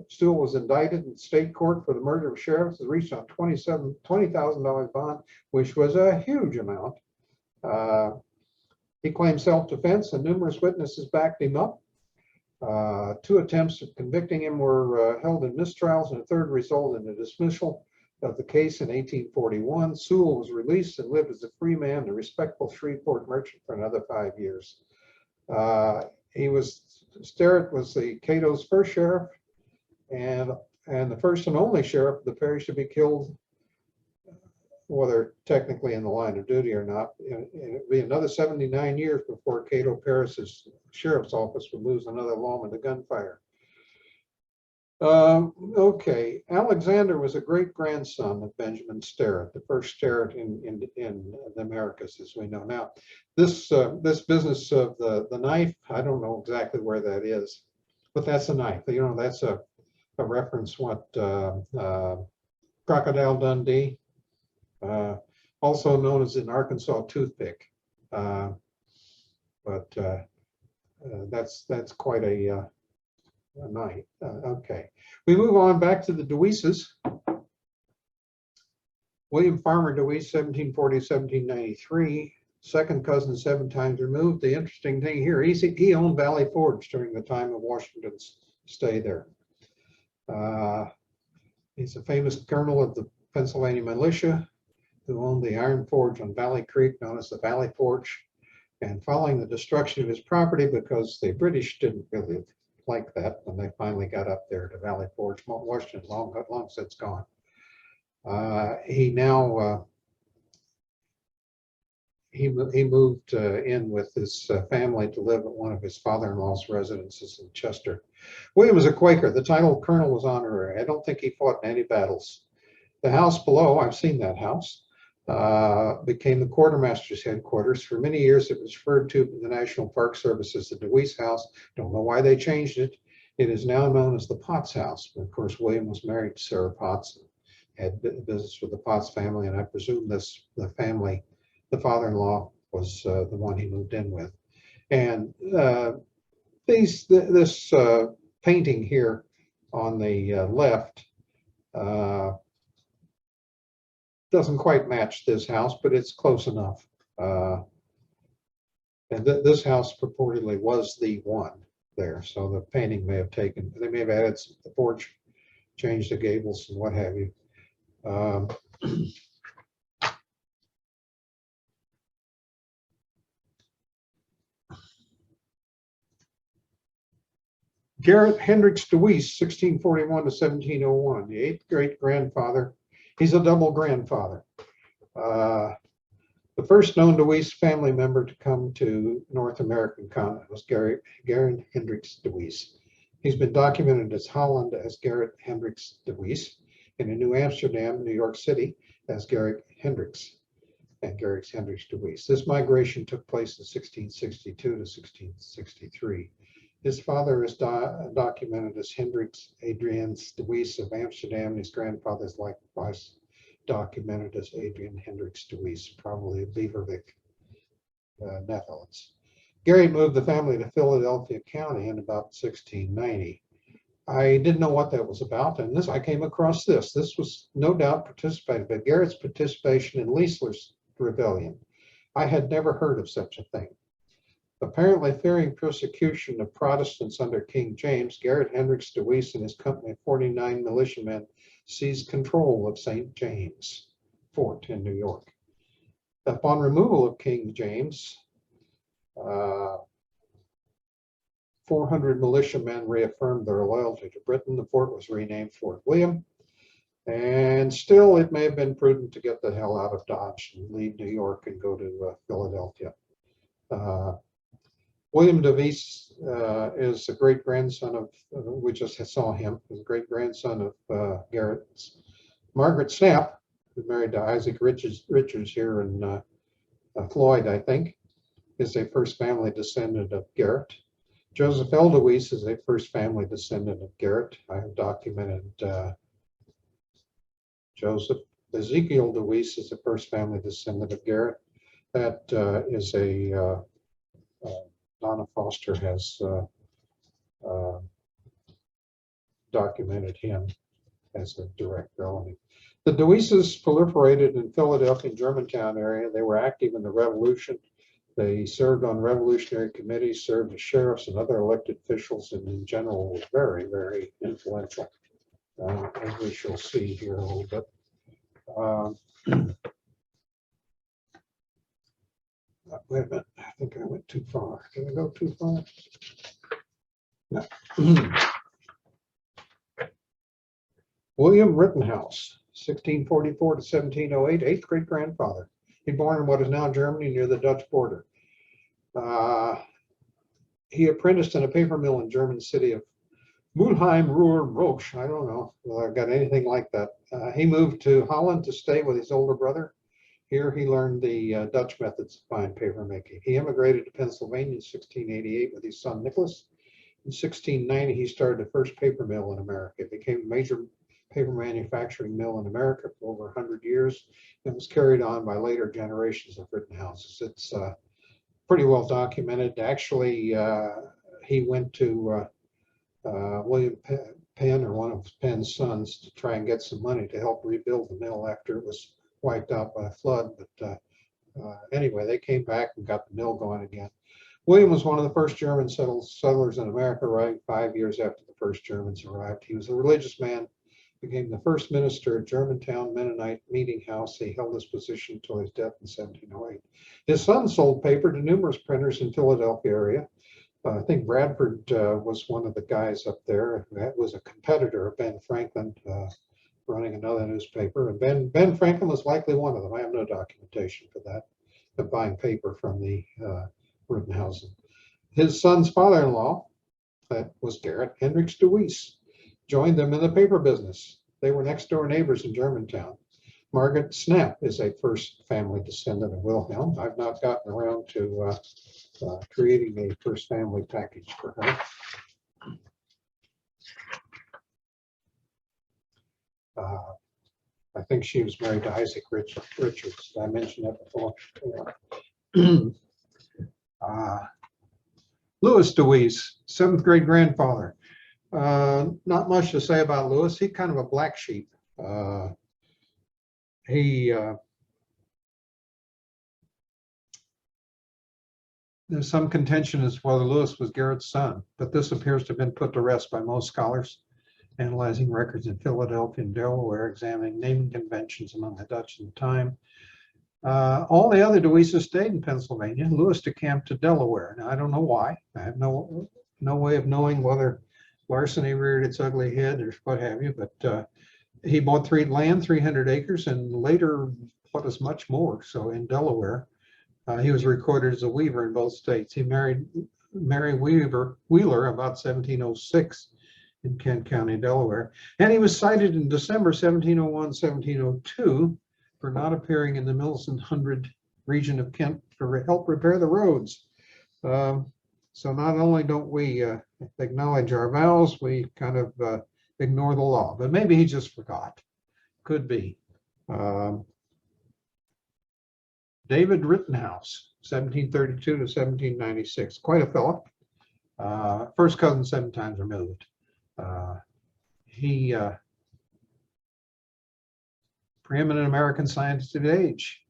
Stuhl was indicted in state court for the murder of sheriffs. He reached a $20,000 bond, which was a huge amount. He claimed self-defense, and numerous witnesses backed him up. 2 attempts at convicting him were held in mistrials, and a third resulted in a dismissal of the case in 1841. Sewell was released and lived as a free man, a respectable Shreveport merchant for another 5 years. Sterrett was the Cato's first sheriff and the first and only sheriff of the parish to be killed, whether technically in the line of duty or not. It'd be another 79 years before Cato Paris's sheriff's office would lose another lawman to gunfire. Okay, Alexander was a great grandson of Benjamin Sterrett, the first Sterrett in the Americas, as we know now. This business of the knife, I don't know exactly where that is, but that's a knife. You know, that's a reference what Crocodile Dundee, also known as an Arkansas toothpick, but that's quite a night. Okay, we move on back to the Deweeses. William Farmer Deweese, 1740 1793, second cousin 7 times removed. The interesting thing here, he owned Valley Forge during the time of Washington's stay there. He's a famous colonel of the Pennsylvania militia who owned the iron forge on Valley Creek, known as the Valley Forge. And following the destruction of his property, because the British didn't really like that when they finally got up there to Valley Forge, Washington long since gone. He moved in with his family to live at one of his father-in-law's residences in Chester. William was a Quaker. The title of colonel was honorary. I don't think he fought in any battles. The house below, I've seen that house, became the quartermaster's headquarters. For many years, it was referred to in the National Park Service as the Deweese House. Don't know why they changed it. It is now known as the Potts House. Of course, William was married to Sarah Potts, had business with the Potts family, and I presume the father-in-law was the one he moved in with. And this painting here on the left doesn't quite match this house, but it's close enough. And this house purportedly was the one there. So the painting may have they may have added the porch, changed the gables and what have you. Garrett Hendricks Deweese, 1641 to 1701, the 8th great-grandfather. He's a double grandfather. The first known Deweese family member to come to North American continent was Garrett Hendricks Deweese. He's been documented as Holland as Garrett Hendricks Deweese, and in New Amsterdam, New York City, as Garrett Hendricks and Garrett Hendricks Deweese. This migration took place in 1662 to 1663. His father is documented as Hendricks Adriaens Deweese of Amsterdam. His grandfather is likewise documented as Adrian Hendricks Deweese, probably of Beverwijk, Netherlands. Gary moved the family to Philadelphia County in about 1690. I didn't know what that was about, and I came across this. This was no doubt participated, but Garrett's participation in Leisler's rebellion. I had never heard of such a thing. Apparently fearing persecution of Protestants under King James, Garrett Hendricks Deweese and his company of 49 militiamen seized control of St. James Fort in New York. Upon removal of King James, 400 militiamen reaffirmed their loyalty to Britain. The fort was renamed Fort William. And still, it may have been prudent to get the hell out of Dodge and leave New York and go to Philadelphia. William Deweese is a great-grandson of, we just saw him, is a great-grandson of Garrett's. Margaret Snapp, who married to Isaac Richards here in Floyd, I think, is a first family descendant of Garrett. Joseph L. Deweese is a first family descendant of Garrett. I have documented Joseph. Ezekiel Deweese is a first family descendant of Garrett. That is a Donna Foster has documented him as a direct relative. The Deweeses proliferated in Philadelphia and Germantown area. They were active in the Revolution. They served on revolutionary committees, served as sheriffs and other elected officials, and in general were very, very influential, as we shall see here a little bit. Wait a minute, I think I went too far. Did I go too far? No. William Rittenhouse, 1644 to 1708, eighth great grandfather. He born in what is now Germany near the Dutch border. He apprenticed in a paper mill in German city of Mulheim, Ruhr, Roche. I don't know if I got anything like that. He moved to Holland to stay with his older brother. Here he learned the Dutch methods of fine paper making. He immigrated to Pennsylvania in 1688 with his son Nicholas. In 1690, he started the first paper mill in America. It became a major paper manufacturing mill in America for over 100 years and was carried on by later generations of Rittenhouses. It's pretty well documented. Actually, he went to William Penn, or one of Penn's sons, to try and get some money to help rebuild the mill after it was wiped out by a flood. But anyway, they came back and got the mill going again. William was one of the first German settlers in America, arriving 5 years after the first Germans arrived. He was a religious man, became the first minister at Germantown Mennonite Meeting House. He held this position until his death in 1708. His son sold paper to numerous printers in Philadelphia area. I think Bradford was one of the guys up there. That was a competitor of Ben Franklin, running another newspaper. And Ben Franklin was likely one of them. I have no documentation for that, of buying paper from the Rittenhausen. His son's father-in-law, that was Garrett Hendricks Deweese, joined them in the paper business. They were next door neighbors in Germantown. Margaret Snapp is a first family descendant of Wilhelm. I've not gotten around to creating a first family package for her. I think she was married to Isaac Richards. I mentioned that before. Louis Deweese, seventh great grandfather. Not much to say about Louis. He's kind of a black sheep. There's some contention as to whether Louis was Garrett's son, but this appears to have been put to rest by most scholars, analyzing records in Philadelphia and Delaware, examining naming conventions among the Dutch at the time. All the other Deweeses stayed in Pennsylvania. Louis decamped to Delaware. Now, I don't know why. I have no way of knowing whether larceny reared its ugly head or what have you, but he bought 300 acres, and later bought as much more. So in Delaware, he was recorded as a weaver in both states. He married Mary Wheeler about 1706 in Kent County, Delaware. And he was cited in December 1701, 1702 for not appearing in the Millicent Hundred region of Kent to help repair the roads. So not only don't we acknowledge our vows, we kind of ignore the law, but maybe he just forgot. Could be. David Rittenhouse, 1732 to 1796, quite a fellow. First cousin 7 times removed. He preeminent American scientist of the age.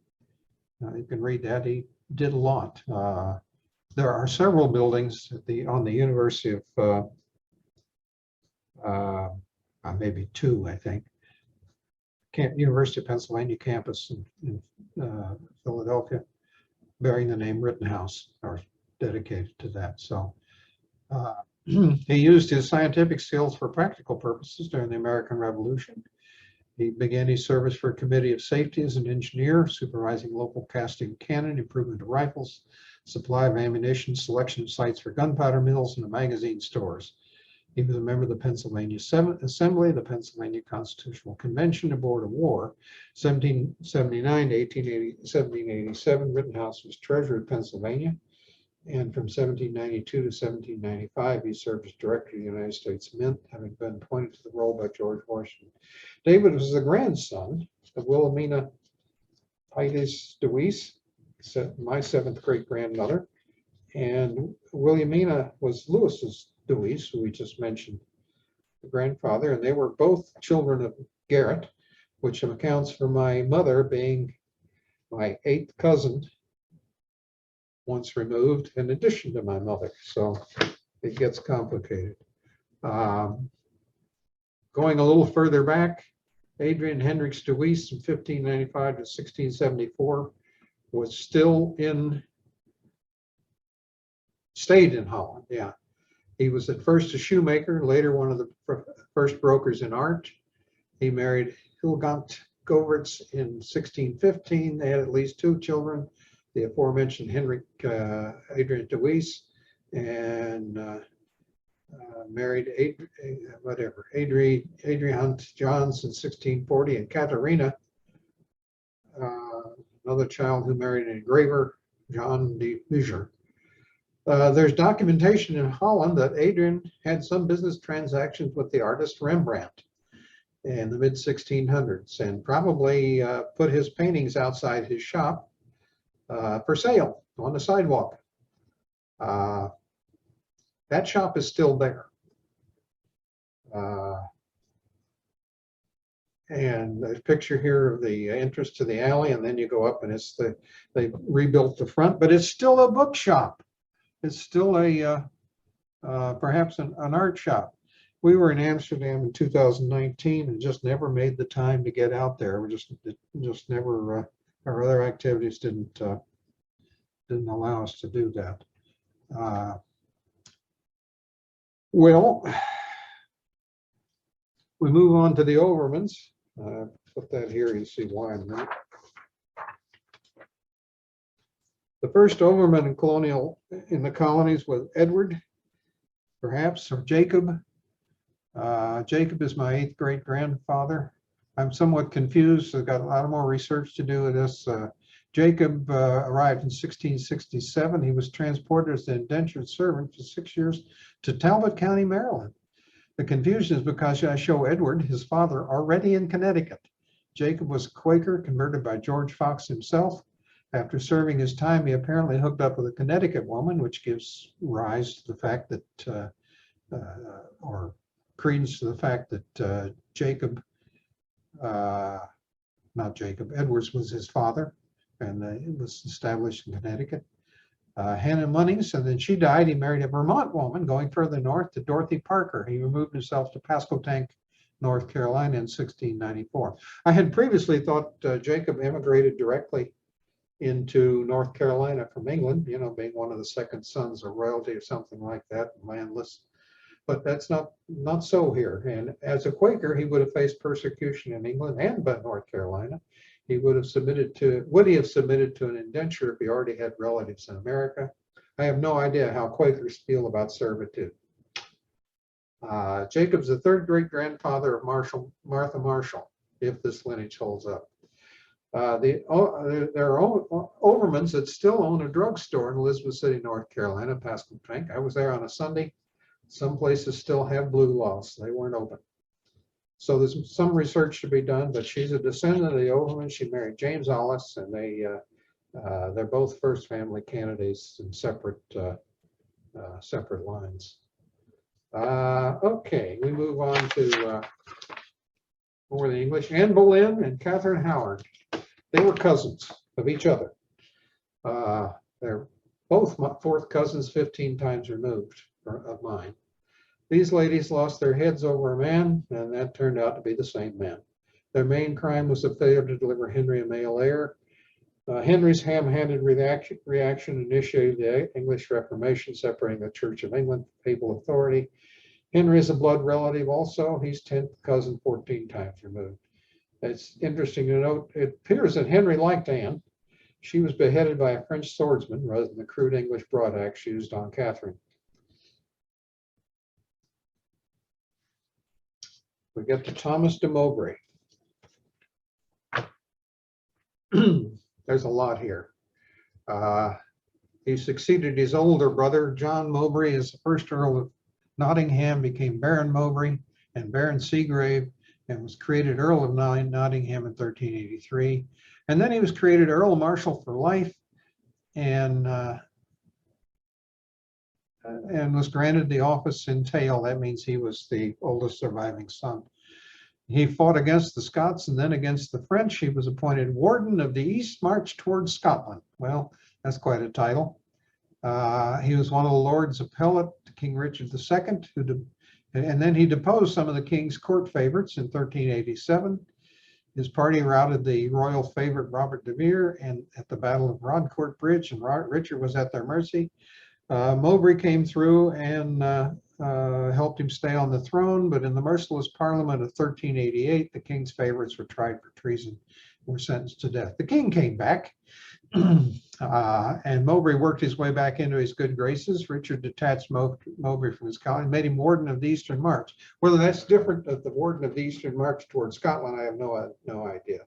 You can read that. He did a lot. There are several buildings at on the University of maybe 2, I think. University of Pennsylvania campus in Philadelphia, bearing the name Rittenhouse, or dedicated to that. So he used his scientific skills for practical purposes during the American Revolution. He began his service for a committee of safety as an engineer, supervising local casting cannon, improvement of rifles, supply of ammunition, selection of sites for gunpowder mills, and the magazine stores. He was a member of the Pennsylvania Assembly, the Pennsylvania Constitutional Convention, and Board of War. 1779 to 1787, Rittenhouse was treasurer of Pennsylvania. And from 1792 to 1795, he served as director of the United States Mint, having been appointed to the role by George Washington. David was the grandson of Wilhelmina Paides Deweese, my 7th great grandmother. And Wilhelmina was Louis's Deweese, who we just mentioned the grandfather, and they were both children of Garrett, which accounts for my mother being my 8th cousin once removed, in addition to my mother. So it gets complicated. Going a little further back, Adrian Hendricks de Wees from 1595 to 1674 was still stayed in Holland. Yeah. He was at first a shoemaker, later one of the first brokers in art. He married Hilgant Govertz in 1615. They had at least 2 children, the aforementioned Hendrik Adrian de Wees, and married Adrian Johns in 1640, and Katharina, another child who married an engraver, John de Muger. There's documentation in Holland that Adrian had some business transactions with the artist Rembrandt in the mid-1600s, and probably put his paintings outside his shop for sale on the sidewalk. That shop is still there. And there's a picture here of the entrance to the alley, and then you go up and they rebuilt the front, but it's still a bookshop. It's still a perhaps an art shop. We were in Amsterdam in 2019 and just never made the time to get out there. We just never, our other activities didn't allow us to do that. Well, we move on to the Overmans. Put that here, you see why I'm not. The first Overman in the colonies was Edward, perhaps, or Jacob. Jacob is my 8th great grandfather. I'm somewhat confused. I've got a lot more research to do with this. Jacob arrived in 1667. He was transported as an indentured servant for 6 years to Talbot County, Maryland. The confusion is because I show Edward, his father, already in Connecticut. Jacob was a Quaker converted by George Fox himself. After serving his time, he apparently hooked up with a Connecticut woman, which gives rise to the fact that, or credence to the fact that Edwards was his father, and it was established in Connecticut. Hannah Munnings, and then she died. He married a Vermont woman, going further north to Dorothy Parker. He removed himself to Pasquotank, North Carolina in 1694. I had previously thought Jacob emigrated directly into North Carolina from England, you know, being one of the second sons of royalty or something like that, landless. But that's not so here. And as a Quaker, he would have faced persecution in England and North Carolina. He would have submitted to an indenture if he already had relatives in America? I have no idea how Quakers feel about servitude. Jacob's the 3rd great grandfather of Martha Marshall, if this lineage holds up. There are Overmans that still own a drugstore in Elizabeth City, North Carolina, Pasquotank. I was there on a Sunday. Some places still have blue laws. They weren't open. So there's some research to be done, but she's a descendant of the Overmans. She married James Ollis, and they're both first family candidates in separate lines. Okay, we move on to more of the English. Anne Boleyn and Catherine Howard. They were cousins of each other. They're both 4th cousins, 15 times removed of mine. These ladies lost their heads over a man, and that turned out to be the same man. Their main crime was a failure to deliver Henry a male heir. Henry's ham-handed reaction initiated the English Reformation, separating the Church of England from papal authority. Henry is a blood relative also. He's 10th cousin, 14 times removed. It's interesting to note, it appears that Henry liked Anne. She was beheaded by a French swordsman rather than the crude English broadaxe used on Catherine. We get to Thomas de Mowbray. There's a lot here. He succeeded his older brother, John Mowbray, as the 1st Earl of Nottingham, became Baron Mowbray and Baron Seagrave, and was created Earl of Nottingham in 1383. And then he was created Earl Marshal for life, and and was granted the office entail. That means he was the oldest surviving son. He fought against the Scots and then against the French. He was appointed Warden of the East March towards Scotland. Well, that's quite a title. He was one of the Lords Appellate to King Richard II, and then he deposed some of the king's court favorites in 1387. His party routed the royal favorite Robert de Vere and at the Battle of Rodcourt Bridge, and Richard was at their mercy. Mowbray came through and helped him stay on the throne, but in the merciless Parliament of 1388, the king's favorites were tried for treason and were sentenced to death. The king came back, and Mowbray worked his way back into his good graces. Richard detached Mowbray from his colony and made him Warden of the Eastern March. Whether that's different than the Warden of the Eastern March towards Scotland, I have no idea.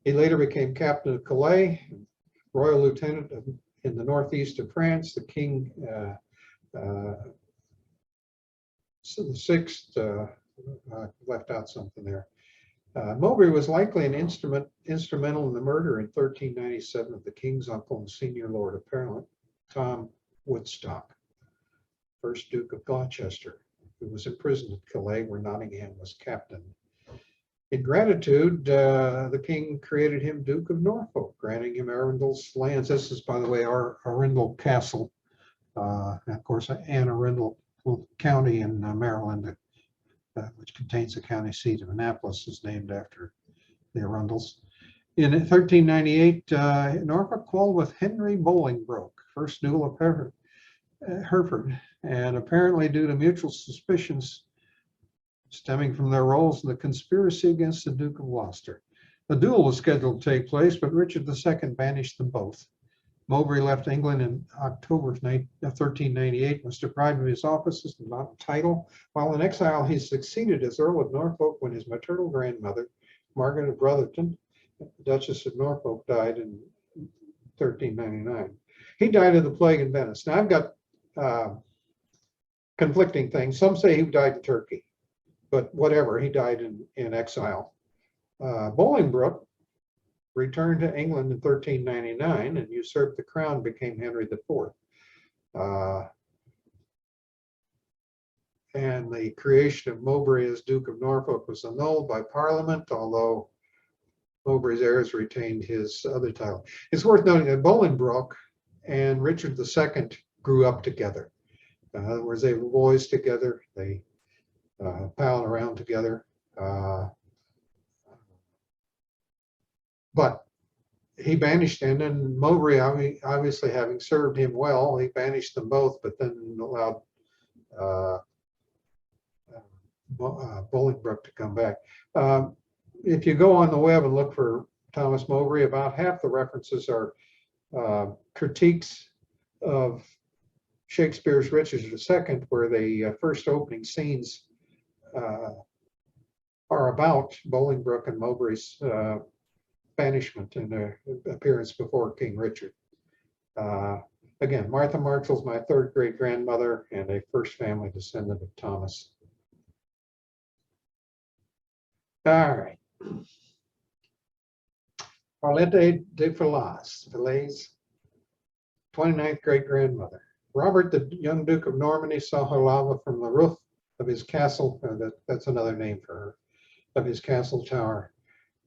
He later became Captain of Calais, Royal Lieutenant in the northeast of France. The king, so the sixth, left out something there. Mowbray was likely an instrumental in the murder in 1397 of the king's uncle and senior lord of Parliament, Tom Woodstock, first Duke of Gloucester, who was imprisoned at Calais, where Nottingham was captain. In gratitude, the king created him Duke of Norfolk, granting him Arundel's lands. This is, by the way, our Arundel Castle, and of course, Anne Arundel County in Maryland, which contains the county seat of Annapolis, is named after the Arundels. In 1398, Norfolk quarreled with Henry Bolingbroke, first Duke of Hereford, and apparently due to mutual suspicions stemming from their roles in the conspiracy against the Duke of Gloucester. The duel was scheduled to take place, but Richard II banished them both. Mowbray left England in October of 1398, was deprived of his offices and title. While in exile, he succeeded as Earl of Norfolk when his maternal grandmother, Margaret of Brotherton, Duchess of Norfolk, died in 1399. He died of the plague in Venice. Now, I've got conflicting things. Some say he died in Turkey, but whatever, he died in exile. Bolingbroke returned to England in 1399 and usurped the crown, became Henry IV. And the creation of Mowbray as Duke of Norfolk was annulled by Parliament, although Mowbray's heirs retained his other title. It's worth noting that Bolingbroke and Richard II grew up together. In other words, they were boys together. They palled around together. But he banished, and then Mowbray, obviously having served him well, he banished them both, but then allowed Bolingbroke to come back. If you go on the web and look for Thomas Mowbray, about half the references are critiques of Shakespeare's Richard II, where the first opening scenes are about Bolingbroke and Mowbray's banishment and their appearance before King Richard. Again, Martha Marshall's my third great grandmother and a first family descendant of Thomas. All right. Arlette de Falaise, 29th great grandmother. Robert, the young Duke of Normandy, saw her lava from the roof of his castle. That's another name for her, of his castle tower.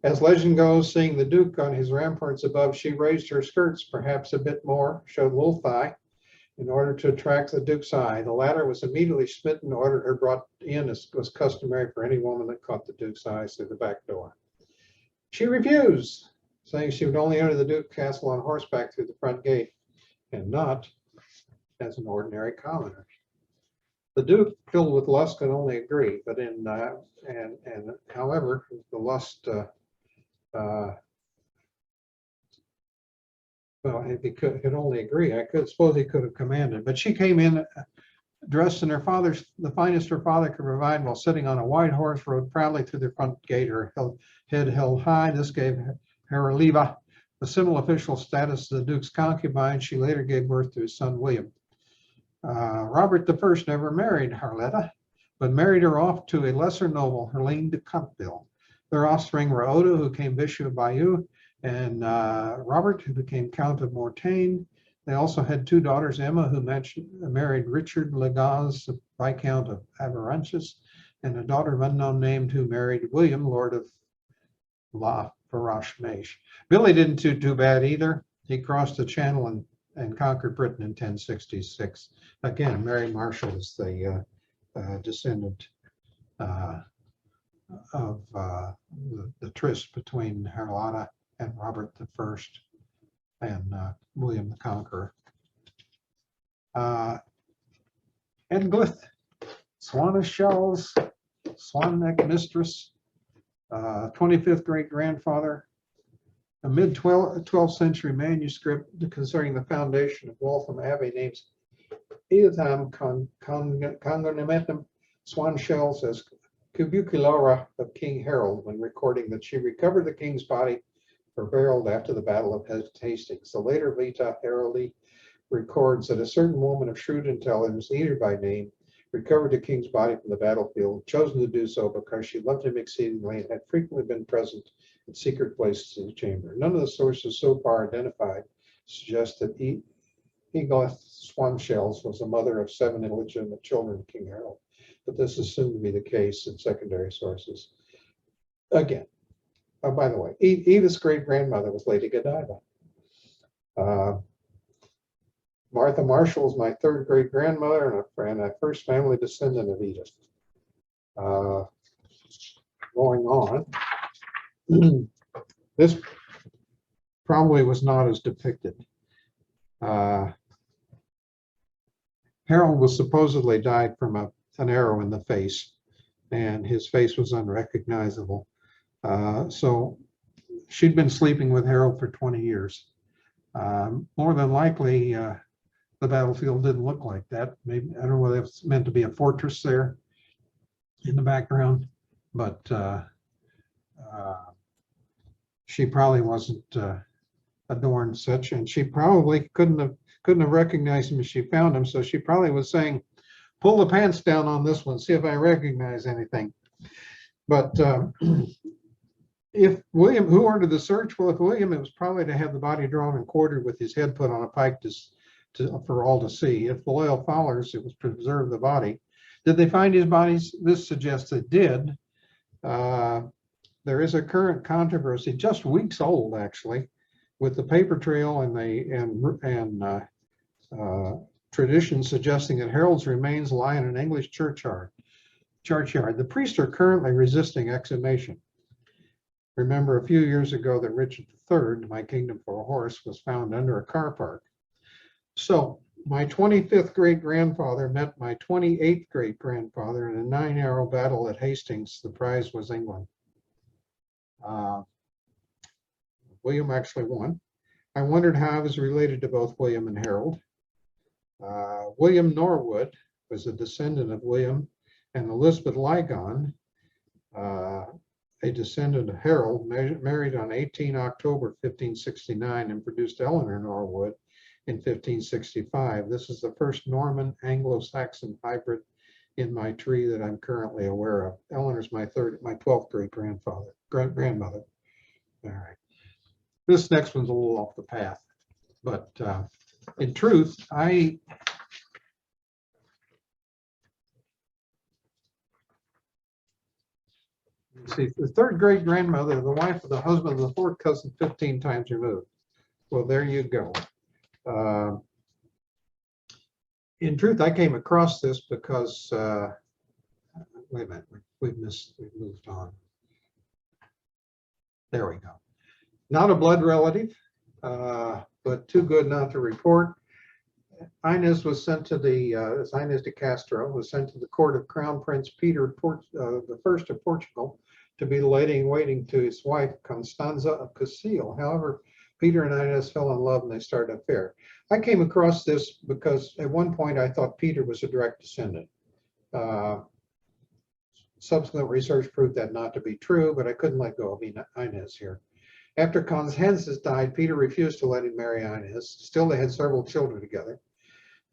As legend goes, seeing the Duke on his ramparts above, she raised her skirts perhaps a bit more, showed a little thigh, in order to attract the Duke's eye. The latter was immediately smitten, ordered her brought in as was customary for any woman that caught the Duke's eyes through the back door. She refused, saying she would only enter the Duke's castle on horseback through the front gate, and not as an ordinary commoner. The Duke, filled with lust, could only agree, but however, the lust well, if he could only agree, I suppose he could have commanded. But she came in dressed in the finest her father could provide, while sitting on a white horse, rode proudly through the front gate, her head held high. This gave her Leva a similar official status to the Duke's concubine. She later gave birth to his son William. Robert I never married Arlette, but married her off to a lesser noble, Herline de Cotteville. Their offspring were Odo, who became Bishop of Bayeux, and Robert, who became Count of Mortagne. They also had two daughters, Emma, who married Richard Legaz, Viscount of Avranches, and a daughter of unknown name who married William, Lord of La Varoche-Mèche. Billy didn't do too bad either. He crossed the Channel and conquered Britain in 1066. Again, Mary Marshall is the descendant of the tryst between Harlota and Robert I and William the Conqueror. Edglyth, Swanashell's Swan Neck Mistress, 25th great grandfather, a mid 12th century manuscript concerning the foundation of Waltham Abbey names Eatham Congonimentum Swanshells as Cubuculora of King Harold when recording that she recovered the king's body for burial after the Battle of Hastings. The later Vita Heraldi records that a certain woman of shrewd intelligence, either by name, recovered the king's body from the battlefield, chosen to do so because she loved him exceedingly and had frequently been present in secret places in the chamber. None of the sources so far identified suggest that Egleth Swanshells was the mother of 7 illegitimate children of King Harold, but this is assumed to be the case in secondary sources. Again, by the way, Edith's great-grandmother was Lady Godiva. Martha Marshall is my 3rd great-grandmother and a first family descendant of Edith. Going on, this probably was not as depicted. Harold was supposedly died from an arrow in the face, and his face was unrecognizable. So she'd been sleeping with Harold for 20 years. More than likely, the battlefield didn't look like that. Maybe, I don't know whether it's meant to be a fortress there in the background, but she probably wasn't adorned such, and she probably couldn't have recognized him if she found him. So she probably was saying, pull the pants down on this one, see if I recognize anything. But if William, who ordered the search? Well, if William, it was probably to have the body drawn and quartered with his head put on a pike for all to see. If the loyal followers, it was to preserve the body. Did they find his bodies? This suggests they did. There is a current controversy, just weeks old actually, with the paper trail and tradition suggesting that Harold's remains lie in an English churchyard. The priests are currently resisting exhumation. Remember a few years ago that Richard III, My Kingdom for a Horse, was found under a car park. So my 25th great-grandfather met my 28th great-grandfather in a 9-arrow battle at Hastings. The prize was England. William actually won. I wondered how I was related to both William and Harold. William Norwood was a descendant of William and Elizabeth Lygon, a descendant of Harold, married on 18 October 1569 and produced Eleanor Norwood in 1565. This is the first Norman Anglo-Saxon hybrid in my tree that I'm currently aware of. Eleanor's my 12th grandmother. All right. This next one's a little off the path, but in truth, see, the 3rd great-grandmother, the wife of the husband of the 4th cousin, 15 times removed. Well, there you go. In truth, I came across this because, wait a minute, we've moved on. There we go. Not a blood relative, but too good not to report. Inez was sent to Inez de Castro was sent to the court of Crown Prince Peter the First of Portugal to be the lady in waiting to his wife Constanza of Castile. However, Peter and Inez fell in love and they started an affair. I came across this because at one point I thought Peter was a direct descendant. Subsequent research proved that not to be true, but I couldn't let go of Inez here. After Constanza died, Peter refused to let him marry Inez. Still, they had several children together.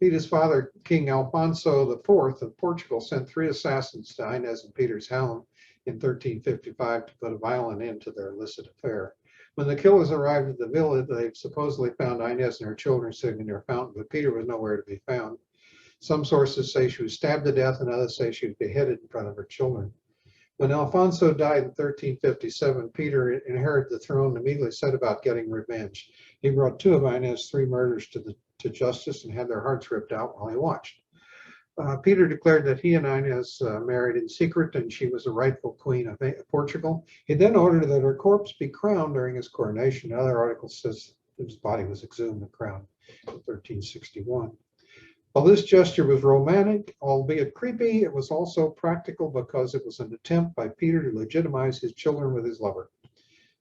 Peter's father, King Alfonso IV of Portugal, sent 3 assassins to Inez and Peter's home in 1355 to put a violent end to their illicit affair. When the killers arrived at the villa, they supposedly found Inez and her children sitting near a fountain, but Peter was nowhere to be found. Some sources say she was stabbed to death, and others say she was beheaded in front of her children. When Alfonso died in 1357, Peter inherited the throne and immediately set about getting revenge. He brought two of Inez's three murders to justice and had their hearts ripped out while he watched. Peter declared that he and Inez married in secret, and she was the rightful queen of Portugal. He then ordered that her corpse be crowned during his coronation. Another article says his body was exhumed and crowned in 1361. While this gesture was romantic, albeit creepy, it was also practical because it was an attempt by Peter to legitimize his children with his lover.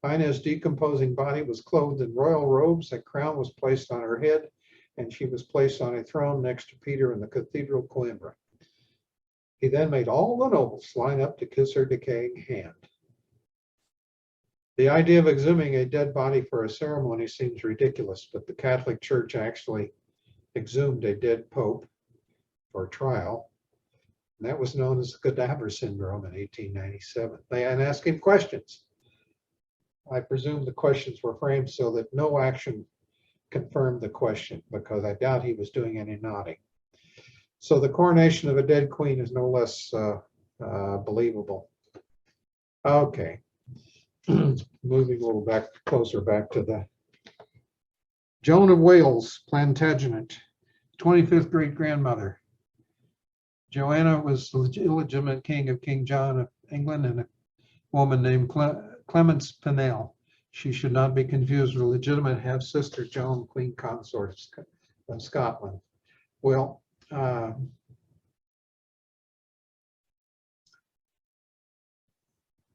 Inez's decomposing body was clothed in royal robes, a crown was placed on her head, and she was placed on a throne next to Peter in the Cathedral Coimbra. He then made all the nobles line up to kiss her decaying hand. The idea of exhuming a dead body for a ceremony seems ridiculous, but the Catholic Church actually exhumed a dead pope for trial. And that was known as the cadaver syndrome in 1897. They had asked him questions. I presume the questions were framed so that no action confirmed the question, because I doubt he was doing any nodding. So the coronation of a dead queen is no less believable. Okay, moving a little closer back to the Joan of Wales, Plantagenet, 25th great grandmother. Joanna was the illegitimate king of King John of England and a woman named Clemence Penel. She should not be confused with legitimate half-sister Joan, Queen Consort of Scotland. Well,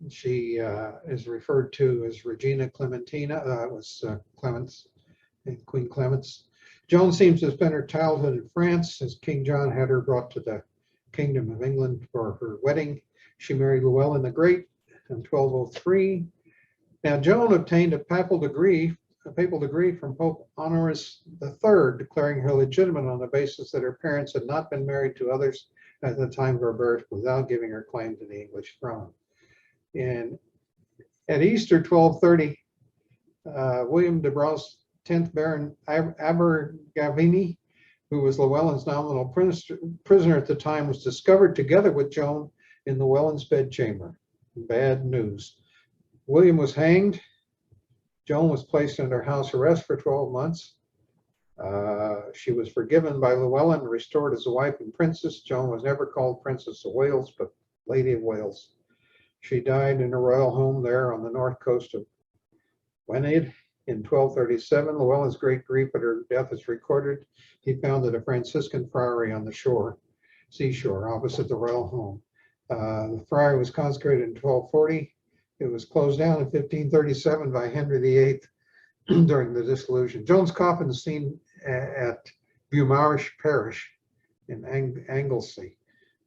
she is referred to as Regina Clementina. Was Clemence, Queen Clemence. Joan seems to have spent her childhood in France, as King John had her brought to the Kingdom of England for her wedding. She married Llewellyn the Great in 1203. Now, Joan obtained a papal degree from Pope Honorius III, declaring her legitimate on the basis that her parents had not been married to others at the time of her birth, without giving her claim to the English throne. And at Easter 1230, William de Braose, 10th Baron Abergavenny, who was Llewellyn's nominal prisoner at the time, was discovered together with Joan in Llewellyn's bedchamber. Bad news. William was hanged. Joan was placed under house arrest for 12 months. She was forgiven by Llewellyn and restored as a wife and princess. Joan was never called Princess of Wales, but Lady of Wales. She died in a royal home there on the north coast of Wened in 1237. Llewellyn's great grief at her death is recorded. He founded a Franciscan friary on the seashore opposite the royal home. The friary was consecrated in 1240. It was closed down in 1537 by Henry VIII during the dissolution. Joan's coffin is seen at Beaumarsh Parish in Anglesey.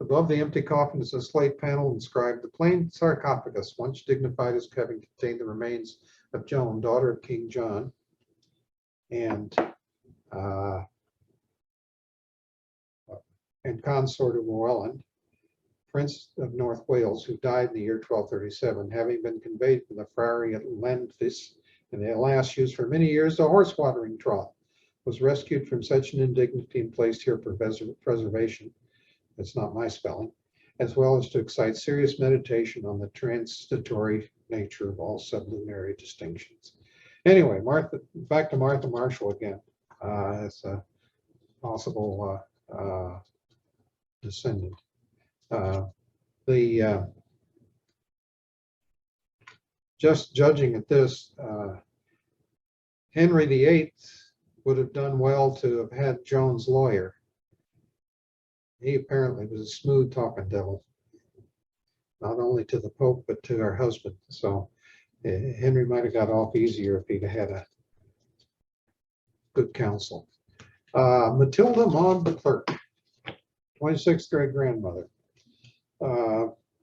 Above the empty coffin is a slate panel inscribed, "The plain sarcophagus, once dignified as having contained the remains of Joan, daughter of King John, and consort of Llewellyn, Prince of North Wales, who died in the year 1237, having been conveyed from the friary at Llanfaes, and alas, used for many years a horse watering trough, was rescued from such an indignity and placed here for preservation." That's not my spelling, as well as to excite serious meditation on the transitory nature of all sublunary distinctions. Anyway, back to Martha Marshall again as a possible descendant. Just judging at this, Henry VIII would have done well to have had Joan's lawyer. He apparently was a smooth talking devil, not only to the Pope, but to her husband. So Henry might have got off easier if he'd had a good counsel. Matilda Maud de Klerk, 26th great grandmother.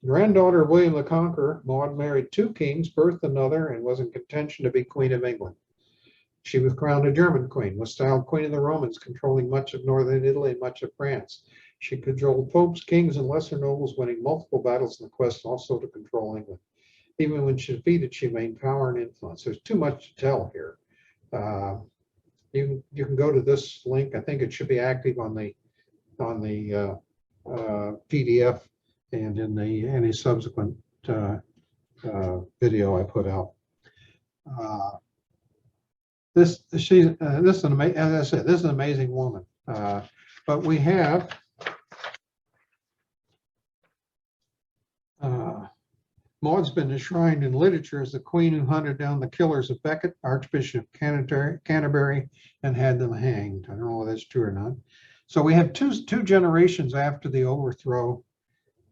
Granddaughter of William the Conqueror, Maud married two kings, birthed another, and was in contention to be Queen of England. She was crowned a German queen, was styled Queen of the Romans, controlling much of northern Italy and much of France. She controlled popes, kings, and lesser nobles, winning multiple battles in the quest also to control England. Even when she defeated, she maintained power and influence. There's too much to tell here. You can go to this link. I think it should be active on the PDF and in any subsequent video I put out. This is an amazing, as I said, this is an amazing woman. But we have Maud's been enshrined in literature as the queen who hunted down the killers of Becket, Archbishop of Canterbury, and had them hanged. I don't know whether that's true or not. So we have two generations after the overthrow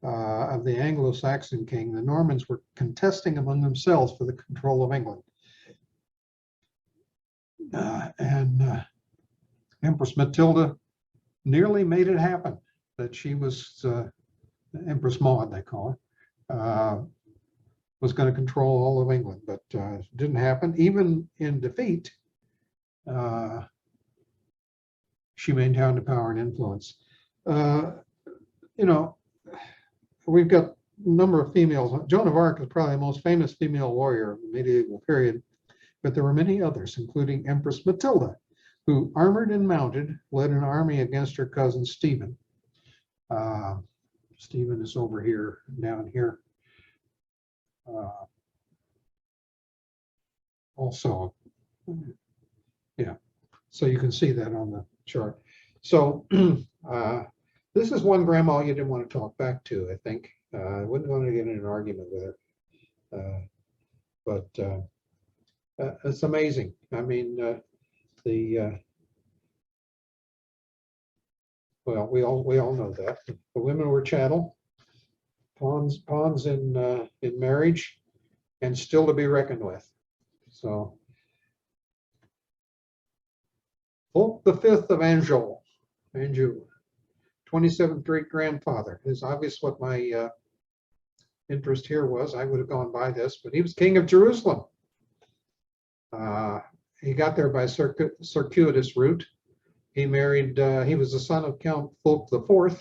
of the Anglo-Saxon king. The Normans were contesting among themselves for the control of England. Empress Matilda nearly made it happen, that she was Empress Maud, they call her, was going to control all of England, but it didn't happen. Even in defeat, she maintained the power and influence. We've got a number of females. Joan of Arc is probably the most famous female warrior of the medieval period, but there were many others, including Empress Matilda, who, armored and mounted, led an army against her cousin Stephen. Stephen is over here, down here. Also, yeah, so you can see that on the chart. So this is one grandma you didn't want to talk back to, I think. I wouldn't want to get in an argument with her. But it's amazing. I mean, well, we all know that. The women were chattel, pawns in marriage, and still to be reckoned with. So, Fulk V of Anjou, 27th great grandfather. It's obvious what my interest here was. I would have gone by this, but he was king of Jerusalem. He got there by circuitous route. He married, he was the son of Count Fulk IV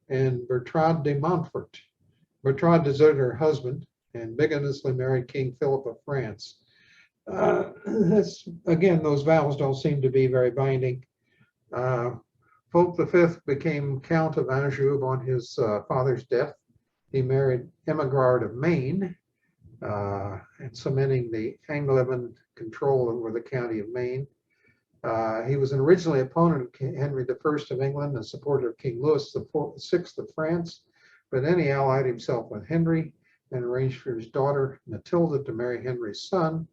and Bertrade de Montfort. Bertrade deserted her husband and bigamously married King Philip of France. Again, those vows don't seem to be very binding. Fulk V became Count of Anjou upon his father's death. He married Emmegarde of Maine, and cementing the Angevin control over the county of Maine. He was an originally opponent of Henry I of England and supporter of King Louis VI of France, but then he allied himself with Henry and arranged for his daughter Matilda to marry Henry's son.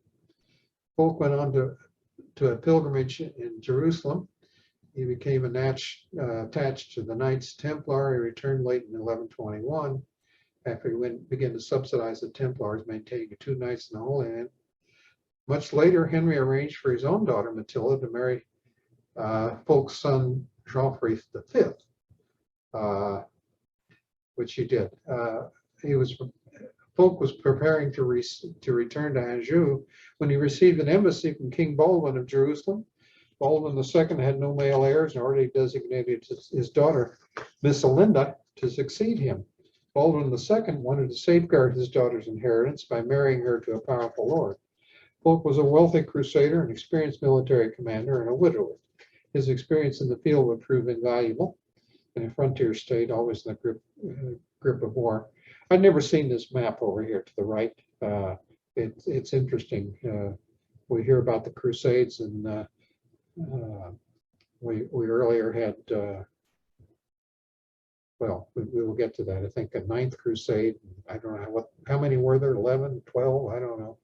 Fulk went on to a pilgrimage in Jerusalem. He became attached to the Knights Templar. He returned late in 1121 after he began to subsidize the Templars, maintaining 2 knights in the Holy Land. Much later, Henry arranged for his own daughter Matilda to marry Fulk's son Geoffrey V, which he did. Fulk was preparing to return to Anjou when he received an embassy from King Baldwin of Jerusalem. Baldwin II had no male heirs and already designated his daughter Misselinda to succeed him. Baldwin II wanted to safeguard his daughter's inheritance by marrying her to a powerful lord. Fulk was a wealthy crusader, an experienced military commander, and a widower. His experience in the field would prove invaluable in a frontier state, always in the grip of war. I've never seen this map over here to the right. It's interesting. We hear about the Crusades, and we earlier had, well, we will get to that. I think a 9th Crusade. I don't know how many were there, 11, 12, I don't know.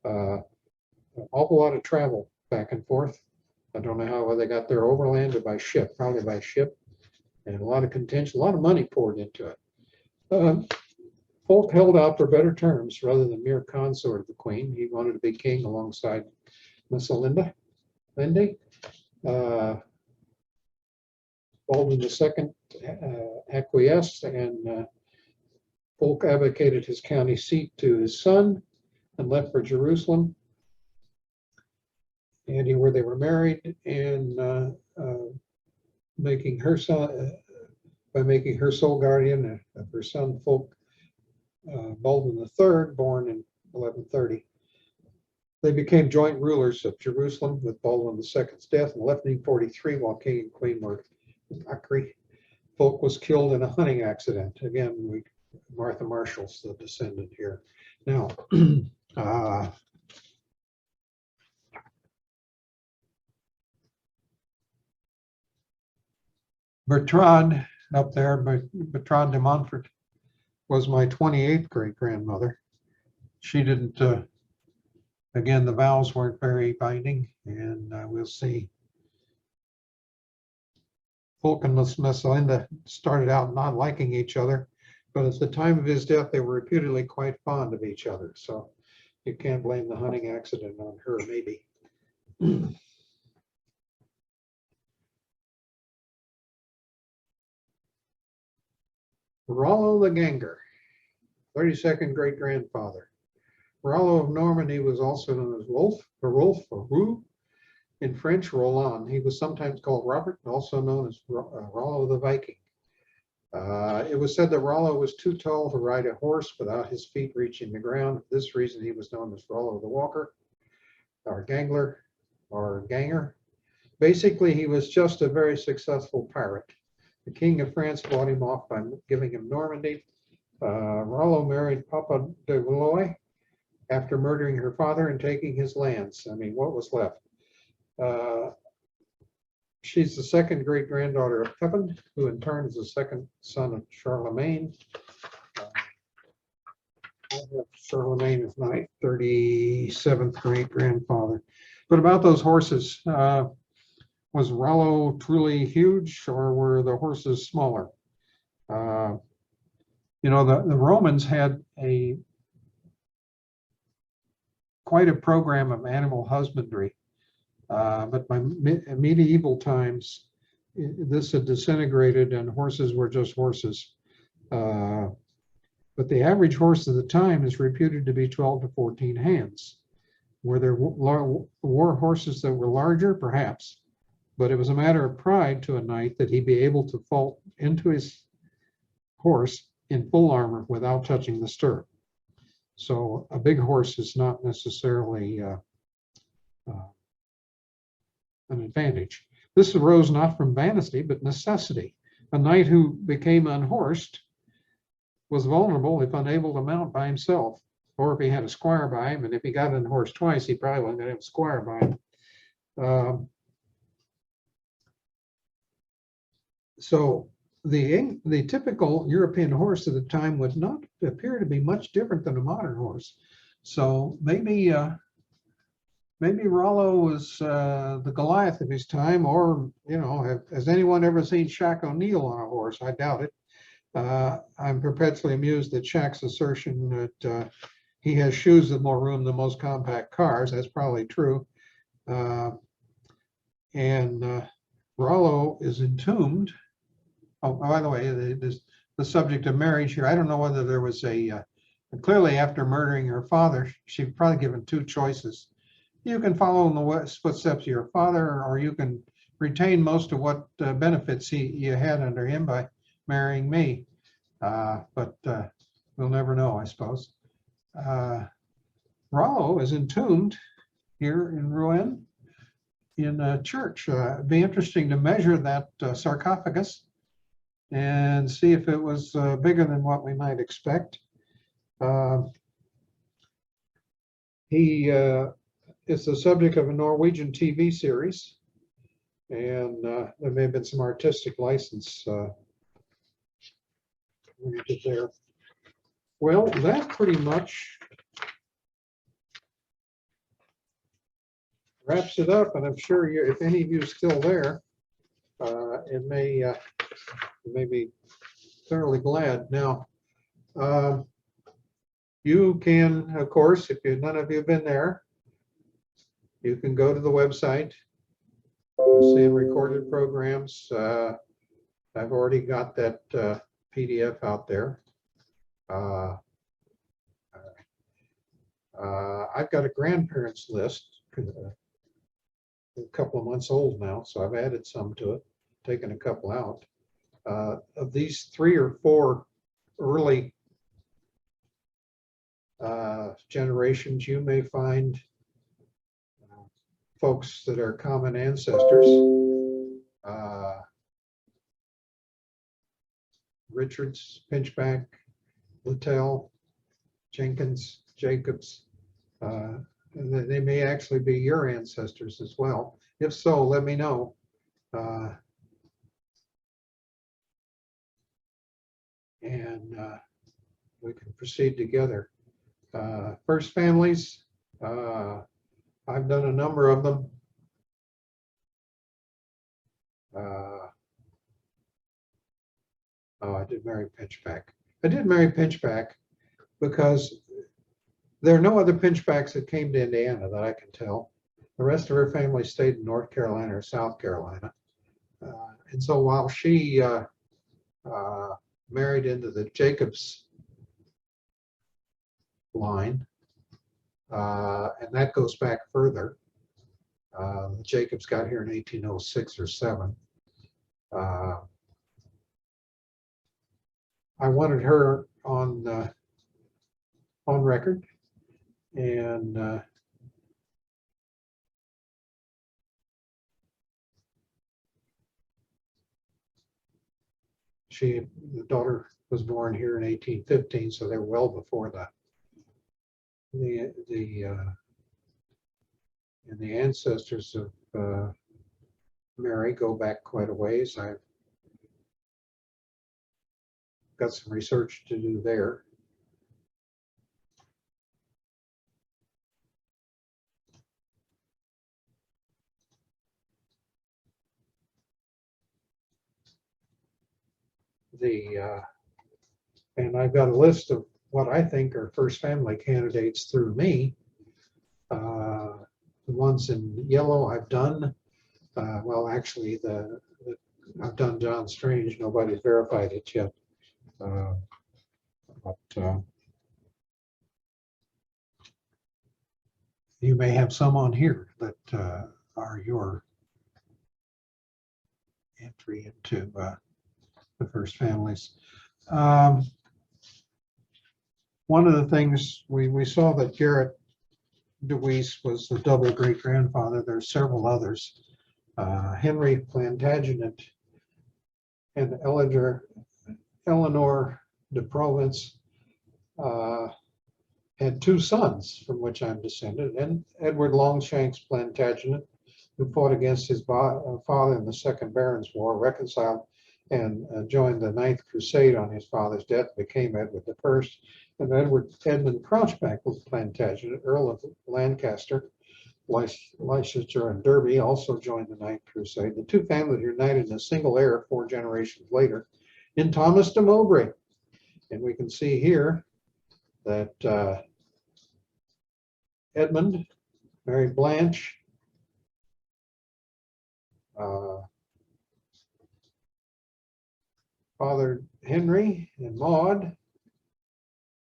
An awful lot of travel back and forth. I don't know how they got there, overland or by ship, probably by ship, and a lot of contention, a lot of money poured into it. Fulk held out for better terms rather than mere consort of the queen. He wanted to be king alongside Misselinda. Baldwin II acquiesced, and Fulk abdicated his county seat to his son and left for Jerusalem, and where they were married, and making her son, by making her sole guardian of her son Fulk, Baldwin III, born in 1130. They became joint rulers of Jerusalem with Baldwin II's death in 1143 while king and queen were in Acre. Fulk was killed in a hunting accident. Again, Martha Marshall's the descendant here. Now, Bertrade up there, Bertrade de Montfort was my 28th great grandmother. She didn't, again, the vows weren't very binding, and we'll see. Fulk and Messelinda started out not liking each other, but at the time of his death, they were reputedly quite fond of each other. So you can't blame the hunting accident on her, maybe. Rollo the Ganger, 32nd great grandfather. Rollo of Normandy was also known as Rolf or Roux. In French, Roland. He was sometimes called Robert, also known as Rollo the Viking. It was said that Rollo was too tall to ride a horse without his feet reaching the ground. For this reason, he was known as Rollo the Walker, or Gangler, or Ganger. Basically, he was just a very successful pirate. The King of France bought him off by giving him Normandy. Rollo married Papa de Valois after murdering her father and taking his lands. I mean, what was left? She's the second great granddaughter of Pepin, who in turn is the second son of Charlemagne. I have Charlemagne as my 37th great grandfather. But about those horses, was Rollo truly huge, or were the horses smaller? You know, the Romans had quite a program of animal husbandry. But by medieval times, this had disintegrated and horses were just horses. But the average horse of the time is reputed to be 12 to 14 hands. Were there war horses that were larger? Perhaps. But it was a matter of pride to a knight that he be able to fall into his horse in full armor without touching the stirrup. So a big horse is not necessarily an advantage. This arose not from vanity, but necessity. A knight who became unhorsed was vulnerable if unable to mount by himself, or if he had a squire by him, and if he got on horse twice, he probably wasn't going to have a squire by him. So the typical European horse of the time would not appear to be much different than a modern horse. So maybe Rollo was the Goliath of his time, or, you know, has anyone ever seen Shaq O'Neal on a horse? I doubt it. I'm perpetually amused at Shaq's assertion that he has shoes with more room than most compact cars. That's probably true. And Rollo is entombed. Oh, by the way, the subject of marriage here, I don't know whether there was clearly after murdering her father, she'd probably given two choices. You can follow in the footsteps of your father, or you can retain most of what benefits you had under him by marrying me. But we'll never know, I suppose. Rollo is entombed here in Rouen in a church. It'd be interesting to measure that sarcophagus and see if it was bigger than what we might expect. He is the subject of a Norwegian TV series, and there may have been some artistic license there. Well, that pretty much wraps it up, and I'm sure if any of you are still there, it may be thoroughly glad. Now, you can, of course, if none of you have been there, you can go to the website, see recorded programs. I've already got that PDF out there. I've got a grandparents list, a couple of months old now, so I've added some to it, taken a couple out. Of these 3 or 4 early generations, you may find folks that are common ancestors. Richards, Pinchback, Littell, Jenkins, Jacobs. And they may actually be your ancestors as well. If so, let me know. And we can proceed together. First families, I've done a number of them. Oh, I did marry Pinchback. I did marry Pinchback because there are no other Pinchbacks that came to Indiana that I can tell. The rest of her family stayed in North Carolina or South Carolina. And so while she married into the Jacobs line, and that goes back further. Jacobs got here in 1806 or 7. I wanted her on record, and the daughter was born here in 1815, so they're well before that. And the ancestors of Mary go back quite a ways. I've got some research to do there. And I've got a list of what I think are first family candidates through me. The ones in yellow I've done. Well, actually, I've done John Strange. Nobody's verified it yet. But you may have some on here that are your entry into the first families. One of the things we saw that Garrett DeWeese was the double great grandfather. There's several others. Henry Plantagenet and Eleanor de Provence had 2 sons from which I'm descended, and Edward Longshanks Plantagenet, who fought against his father in the Second Barons' War, reconciled and joined the Ninth Crusade on his father's death, became Edward I. And Edmund Crouchback Plantagenet, Earl of Lancaster, Leicester, and Derby, also joined the Ninth Crusade. The 2 families were united in a single heir 4 generations later in Thomas de Mowbray. And we can see here that Edmund married Blanche. Father Henry and Maud,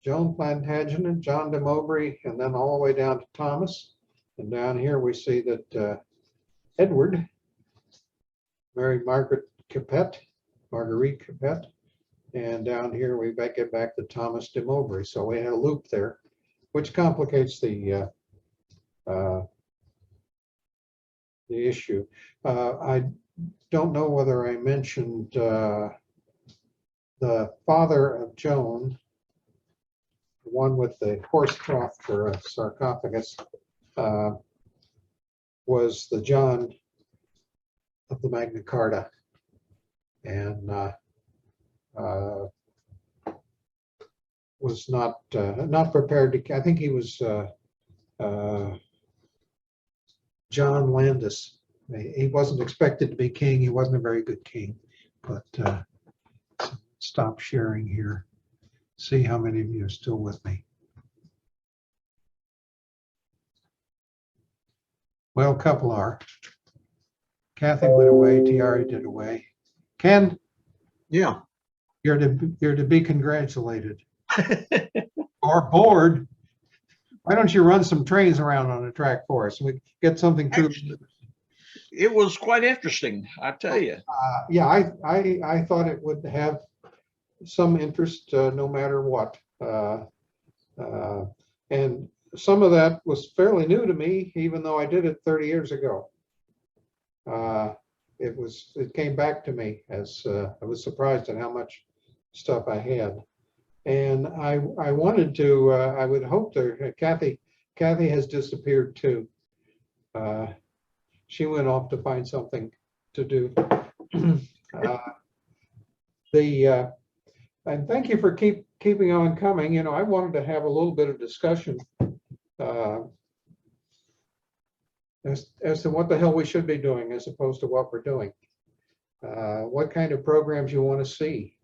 Joan Plantagenet, John de Mowbray, and then all the way down to Thomas. And down here we see that Edward married Marguerite Capet. And down here we get back to Thomas de Mowbray. So we had a loop there, which complicates the issue. I don't know whether I mentioned the father of Joan, the one with the horse trough for a sarcophagus, was the John of the Magna Carta, and was not prepared to. I think he was John Landis. He wasn't expected to be king. He wasn't a very good king, but stop sharing here. See how many of you are still with me. Well, a couple are. Kathy went away. Tiari did away. Ken, Yeah. you're to be congratulated. Or bored. Why don't you run some trains around on the track for us? We get something through. It was quite interesting, I tell you. Yeah, I thought it would have some interest no matter what. And some of that was fairly new to me, even though I did it 30 years ago. It came back to me as I was surprised at how much stuff I had. And I wanted to, I would hope that Kathy has disappeared too. She went off to find something to do. And thank you for keeping on coming. You know, I wanted to have a little bit of discussion as to what the hell we should be doing as opposed to what we're doing. What kind of programs you want to see.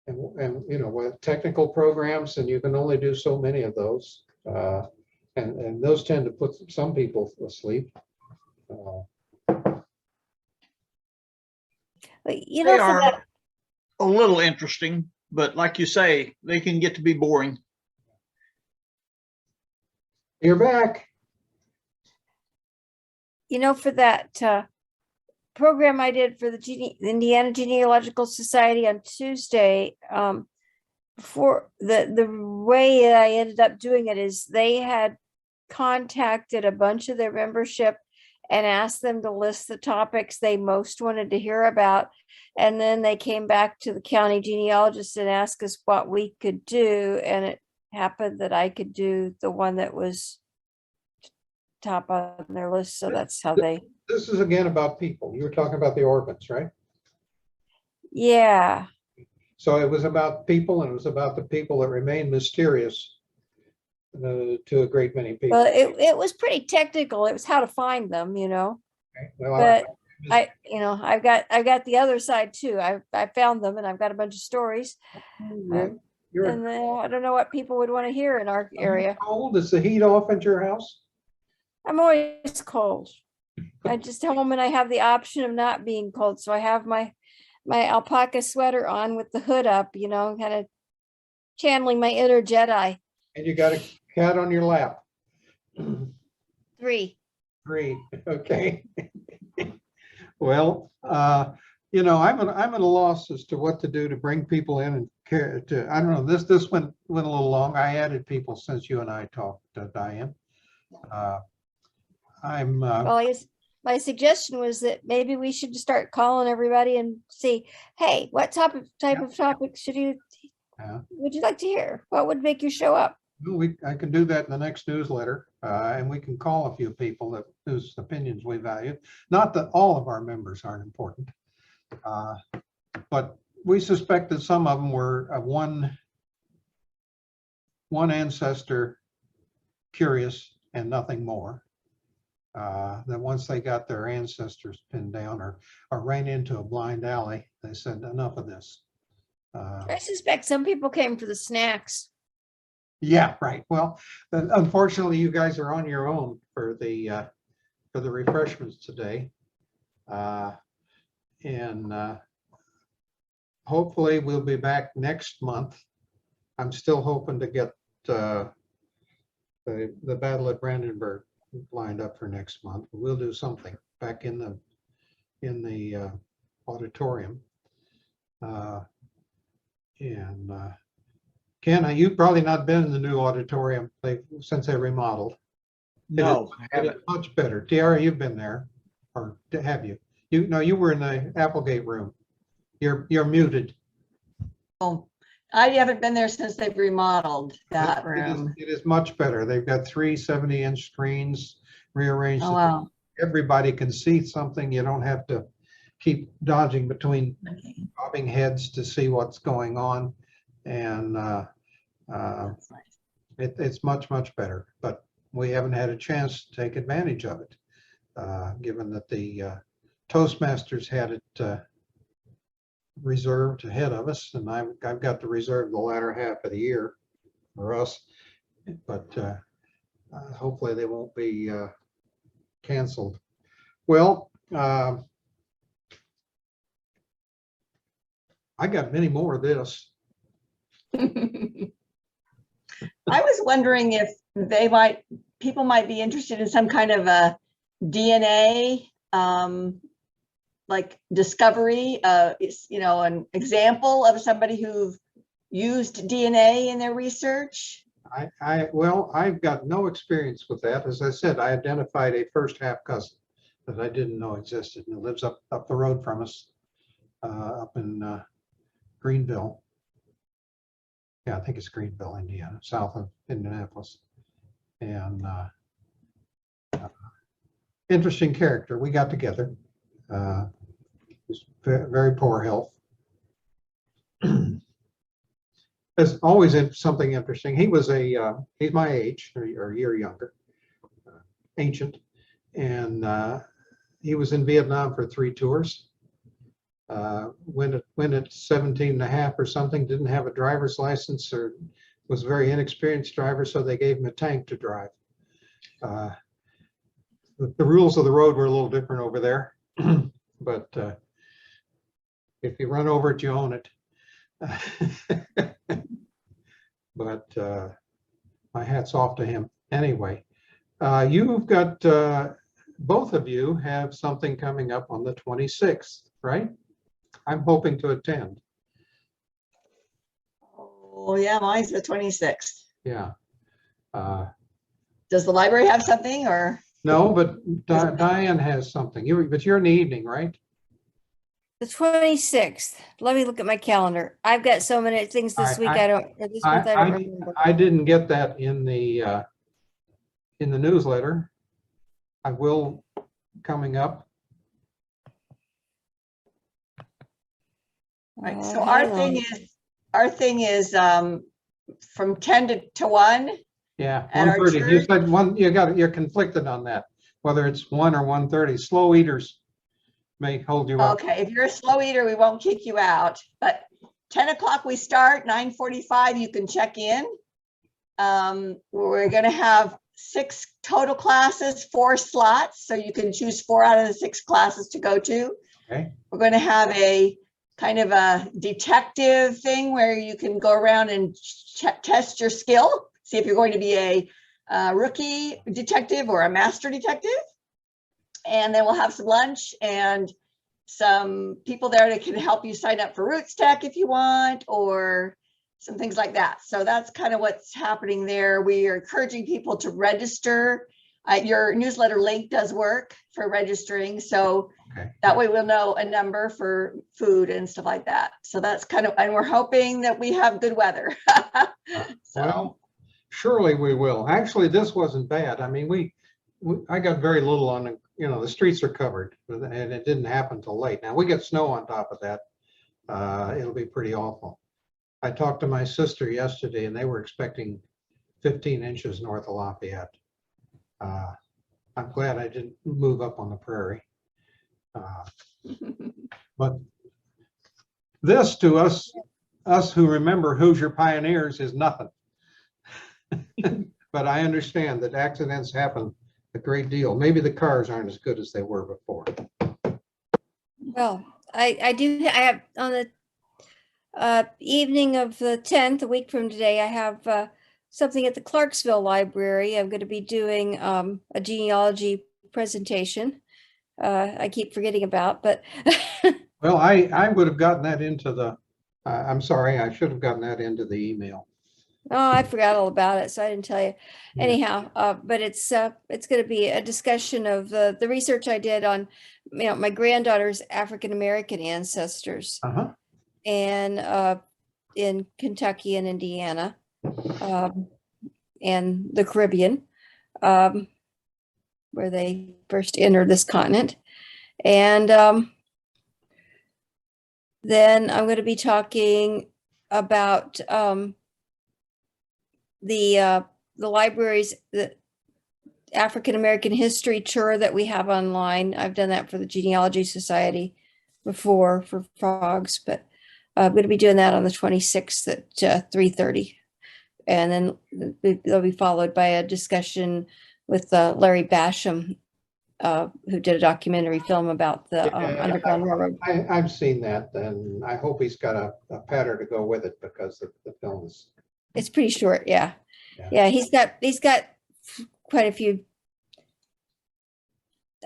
And you know, with technical programs, and you can only do so many of those. And those tend to put some people asleep. You They know, for are that, a little interesting, but like you say, they can get to be boring. You're back. you know, for that program I did for the Indiana Genealogical Society on Tuesday, for the way I ended up doing it is they had contacted a bunch of their membership and asked them to list the topics they most wanted to hear about. And then they came back to the county genealogist and asked us what we could do. And it happened that I could do the one that was top on their list. So that's how they, This is again about people. You were talking about the orphans, right? yeah. So it was about people, and it was about the people that remain mysterious to a great many people. Well, it was pretty technical. It was how to find them, you know. Okay, well, But I've got the other side too. I found them and I've got a bunch of stories. And I don't know what people would want to hear in our area. Cold? Is the heat off at your house? I'm always cold. I just home and I have the option of not being cold. So I have my alpaca sweater on with the hood up, you know, kind of channeling my inner Jedi. And you got a cat on your lap? 3. Okay. Well, you know, I'm at a loss as to what to do to bring people in and care to, I don't know, this went a little long. I added people since you and I talked, Diane. Well, my suggestion was that maybe we should start calling everybody and see, hey, what type of topics would you like to hear? What would make you show up? Well, I can do that in the next newsletter, and we can call a few people whose opinions we value. Not that all of our members aren't important, but we suspect that some of them were one ancestor curious and nothing more. That once they got their ancestors pinned down or ran into a blind alley, they said enough of this. I suspect some people came for the snacks. Yeah, right. Well, unfortunately, you guys are on your own for the refreshments today, and hopefully we'll be back next month. I'm still hoping to get the Battle at Brandenburg lined up for next month. We'll do something back in the auditorium, and Ken, you've probably not been in the new auditorium since they remodeled. No, It is much better. Tiara, you've been there, or have you? No, you were in the Applegate room. You're muted. Oh, I haven't been there since they've remodeled that room. It is much better. They've got 3 70-inch screens rearranged. Oh, wow. Everybody can see something. You don't have to keep dodging between bobbing heads to see what's going on. And That's nice. it's much better, but we haven't had a chance to take advantage of it, given that the Toastmasters had it reserved ahead of us, and I've got to reserve the latter half of the year for us, but hopefully they won't be canceled. Well, I got many more of this. I was wondering if people might be interested in some kind of a DNA like discovery, an example of somebody who used DNA in their research? Well, I've got no experience with that. As I said, I identified a first half cousin that I didn't know existed, and lives up the road from us, up in Greenville. Yeah, I think it's Greenville, Indiana, south of Indianapolis. And interesting character. We got together. Was very poor health. There's always something interesting. He was he's my age, or a year younger, ancient, and he was in Vietnam for 3 tours. Went at 17 and a half or something, didn't have a driver's license, or was a very inexperienced driver, so they gave him a tank to drive. The rules of the road were a little different over there, but if you run over it, you own it. But my hat's off to him. Anyway, you've got, both of you have something coming up on the 26th, right? I'm hoping to attend. Oh, yeah, mine's the 26th. Yeah. Does the library have something, or? No, but Diane has something. But you're in the evening, right? The 26th. Let me look at my calendar. I've got so many things this week. This month I don't remember. I didn't get that in the newsletter. I will coming up. Right, so hang our thing is from 10 to 1. Yeah, At our 1:30. You church? said you're conflicted on that, whether it's 1 or 1:30. Slow eaters may hold you up. Okay, if you're a slow eater, we won't kick you out, but 10 o'clock we start, 9:45 you can check in. We're gonna have 6 total classes, 4 slots, so you can choose 4 out of the 6 classes to go to. Okay. We're gonna have a kind of a detective thing where you can go around and test your skill, see if you're going to be a rookie detective or a master detective. And then we'll have some lunch and some people there that can help you sign up for Roots Tech if you want, or some things like that. So that's kind of what's happening there. We are encouraging people to register. Your newsletter link does work for registering. So Okay. that way we'll know a number for food and stuff like that. So that's kind of, and we're hoping that we have good weather. So, Well, surely we will. Actually, this wasn't bad. I mean, I got very little on the, the streets are covered, and it didn't happen till late. Now we get snow on top of that. It'll be pretty awful. I talked to my sister yesterday, and they were expecting 15 inches north of Lafayette. I'm glad I didn't move up on the prairie. But this, to us who remember Hoosier Pioneers, is nothing. But I understand that accidents happen a great deal. Maybe the cars aren't as good as they were before. Well, I have on the evening of the 10th, a week from today, I have something at the Clarksville Library. I'm going to be doing a genealogy presentation. I keep forgetting about, but Well, I would have gotten that into the, I'm sorry, I should have gotten that into the email. oh, I forgot all about it, so I didn't tell you. Yeah. Anyhow, but it's going to be a discussion of the research I did on, my granddaughter's African American ancestors, Uh-huh. and in Kentucky and Indiana, and the Caribbean, where they first entered this continent. And then I'm going to be talking about the library's the African American history tour that we have online. I've done that for the Genealogy Society before for frogs, but I'm going to be doing that on the 26th at 3:30. And then they'll be followed by a discussion with Larry Basham, who did a documentary film about the Underground Railroad. I've seen that, and I hope he's got a pattern to go with it, because the film is. It's pretty short, yeah. Yeah. Yeah, he's got quite a few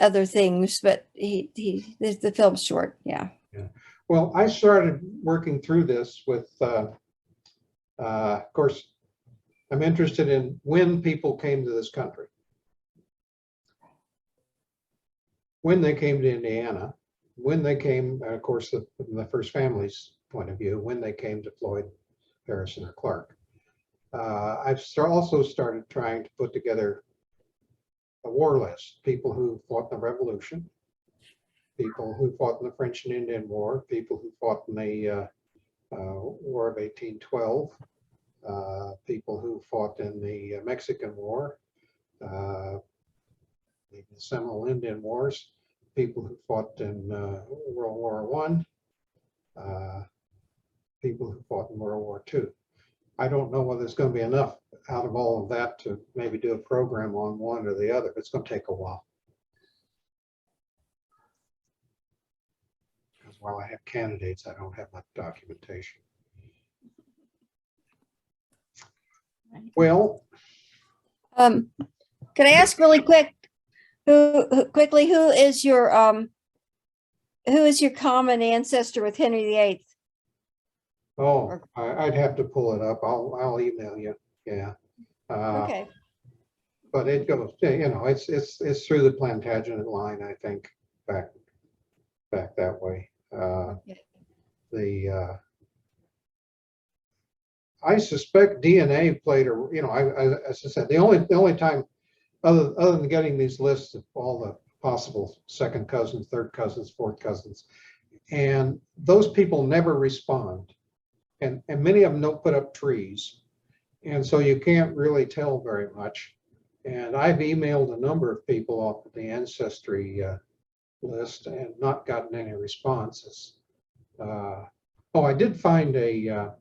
other things, but the film's short. Yeah. Well, I started working through this with, of course, I'm interested in when people came to this country. When they came to Indiana, when they came, of course, from the first family's point of view, when they came to Floyd, Harrison, or Clark. I've also started trying to put together a war list, people who fought in the Revolution, people who fought in the French and Indian War, people who fought in the War of 1812, people who fought in the Mexican War, the Seminole Indian Wars, people who fought in World War I, people who fought in World War II. I don't know whether it's going to be enough out of all of that to maybe do a program on one or the other. It's going to take a while. Because while I have candidates, I don't have much documentation. Well, Can I ask really quick, who is your common ancestor with Henry VIII? oh, I'd have to pull it up. I'll email you. Yeah. Okay. But it goes, you know, it's through the Plantagenet line, I think, back that way. Okay. I suspect DNA played a, you know, as I said, the only time other than getting these lists of all the possible second cousins, third cousins, fourth cousins, and those people never respond, and many of them don't put up trees, and so you can't really tell very much. And I've emailed a number of people off of the Ancestry list and not gotten any responses. Oh, I did find a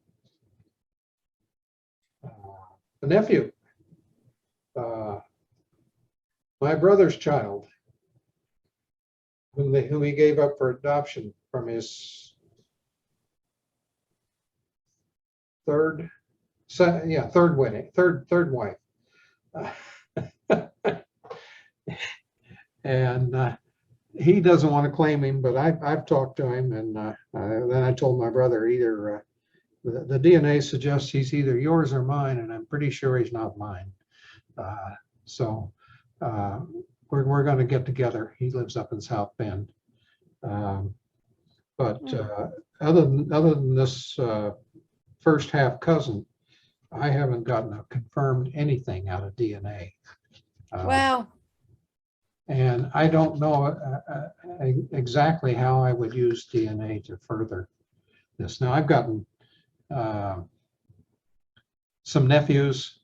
nephew, my brother's child, whom he gave up for adoption from his third wife. And he doesn't want to claim him, but I've talked to him, and then I told my brother either the DNA suggests he's either yours or mine, and I'm pretty sure he's not mine. So we're going to get together. He lives up in South Bend. But other than this first half cousin, I haven't gotten a confirmed anything out of DNA. Wow. And I don't know exactly how I would use DNA to further this. Now, I've gotten some nephews,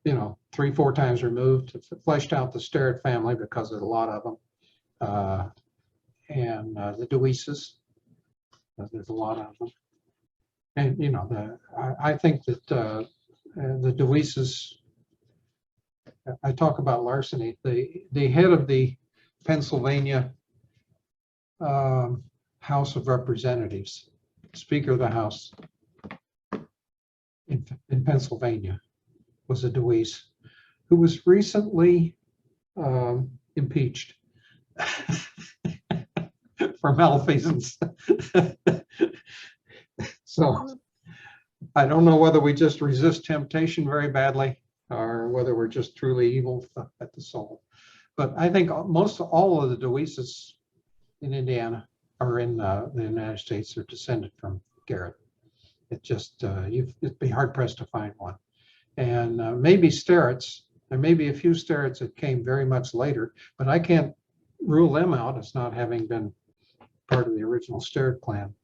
you know, 3-4 times removed, fleshed out the Sterrett family because there's a lot of them, and the Deweeses, there's a lot of them. And, you know, I think that the Deweeses, I talk about larceny, the head of the Pennsylvania House of Representatives, Speaker of the House in Pennsylvania, was a Deweese who was recently impeached for malfeasance. So I don't know whether we just resist temptation very badly or whether we're just truly evil at the soul. But I think most all of the Deweeses in Indiana or in the United States are descended from Garrett. It just, it'd be hard pressed to find one. And maybe Sterrett's, there may be a few Sterrett's that came very much later, but I can't rule them out as not having been part of the original Sterrett clan.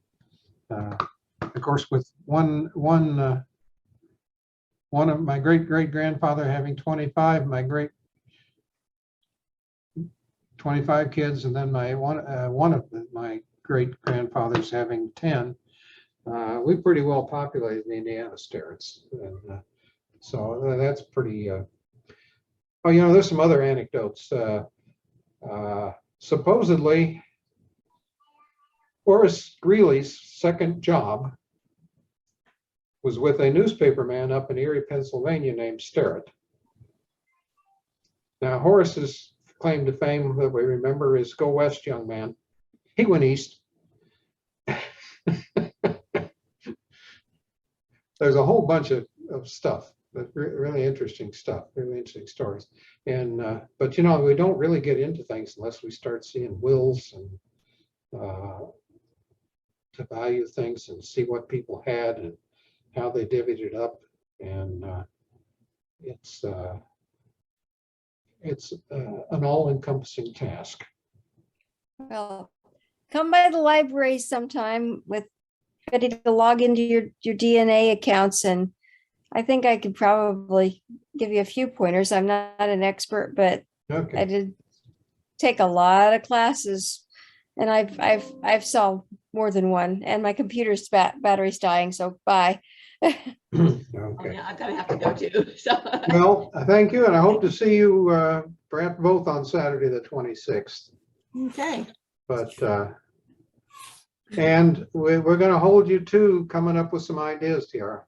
Of course, with one of my great-great-grandfather having 25, my 25 kids, and then one of my great-grandfathers having 10. We pretty well populated the Indiana Sterrett's, and so that's pretty. Oh, you know, there's some other anecdotes. Supposedly, Horace Greeley's second job was with a newspaper man up in Erie, Pennsylvania named Sterrett. Now Horace's claim to fame that we remember is "Go West, young man." He went east. There's a whole bunch of stuff, but really interesting stuff, really interesting stories. And but you know, we don't really get into things unless we start seeing wills and to value things and see what people had and how they divvied it up. And it's an all-encompassing task. Well, come by the library sometime with ready to log into your DNA accounts, and I think I could probably give you a few pointers. I'm not an expert, but I Okay. did take a lot of classes, and I've solved more than one. And my computer's battery's dying, so bye. Oh, Okay. yeah, I'm gonna have to go too. So Well, thank you, and I hope to see you perhaps both on Saturday, the 26th. okay, But and we're going to hold you to coming up with some ideas, Tiara.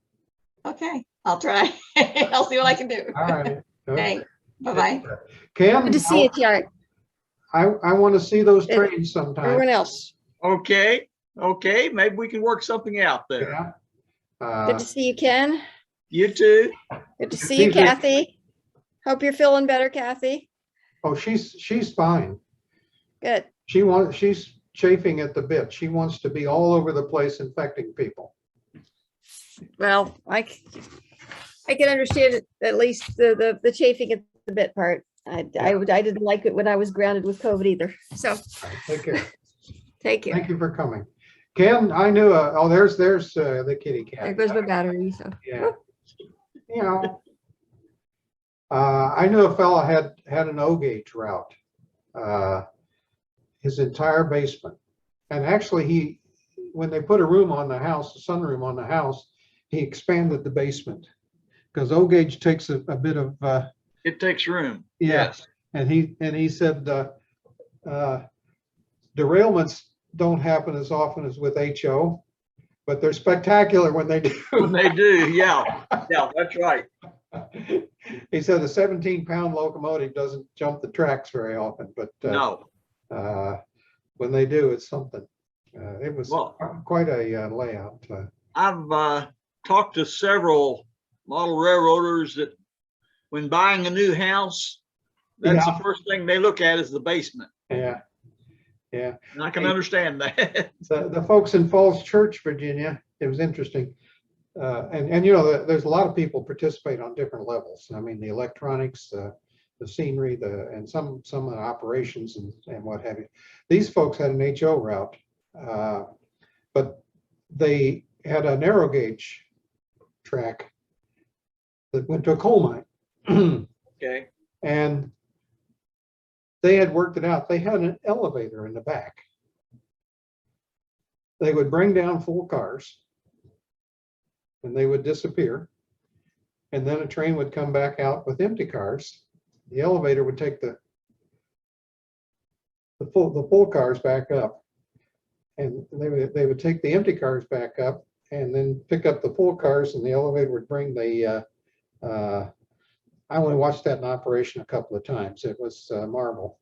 okay, I'll try. I'll see what I can do. All right. Okay. Thanks. Bye-bye. Ken, Good to see you, Tiara. I want to see those trains sometime. Everyone else. Okay, okay, maybe we can work something out there. Yeah. Good to see you, Ken. You too. Good to see you, see you. Kathy. Hope you're feeling better, Kathy. Oh, she's fine. Good. She's chafing at the bit. She wants to be all over the place infecting people. Well, I can understand it, at least the chafing at the bit part. I didn't like it when I was grounded with COVID either. So All right, take care. take care. Thank you for coming. Ken, I knew, oh, there's the kitty cat. There goes my battery. So Yeah. You know, I knew a fella had an O-gauge route, his entire basement. And actually when they put a room on the house, a sunroom on the house, he expanded the basement because O-gauge takes a bit of, It takes room. yeah. Yes. And he said, derailments don't happen as often as with HO, but they're spectacular when they When do. they do, yeah, yeah, that's right. He said a 17-pound locomotive doesn't jump the tracks very often, but No, when they do, it's something. It was Well- quite a layout. I've talked to several model railroaders that when buying a new house, that's Yeah. the first thing they look at is the basement. Yeah, yeah. And I can understand that. The folks in Falls Church, Virginia, it was interesting. And you know, there's a lot of people participate on different levels. I mean, the electronics, the scenery, and some of the operations and what have you. These folks had an HO route, but they had a narrow gauge track that went to a coal mine. Okay, And they had worked it out. They had an elevator in the back. They would bring down full cars and they would disappear. And then a train would come back out with empty cars. The elevator would take the full cars back up. And they would take the empty cars back up and then pick up the full cars, and the elevator would bring the I only watched that in operation a couple of times. It was a marvel,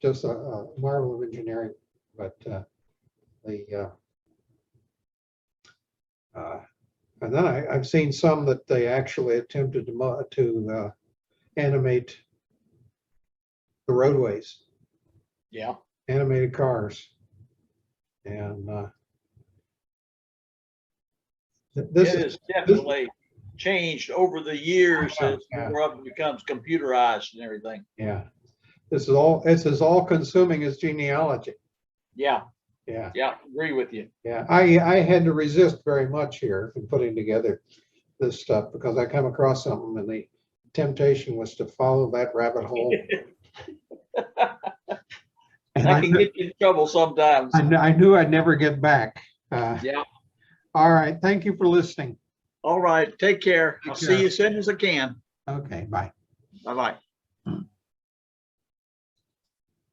just a marvel of engineering. But and then I've seen some that they actually attempted to animate the roadways, yeah, animated cars, and this it is is definitely changed over the years as Yeah. more of it becomes computerized and everything. yeah. It's as all consuming as genealogy. Yeah, Yeah. yeah, agree with you. Yeah, I had to resist very much here in putting together this stuff because I come across something and the temptation was to follow that rabbit hole. And That can get you in trouble sometimes. I knew I'd never get back. Yeah, All right, thank you for listening. all right, take care. I'll Take care. see you as soon as I can. Okay, bye. Bye-bye.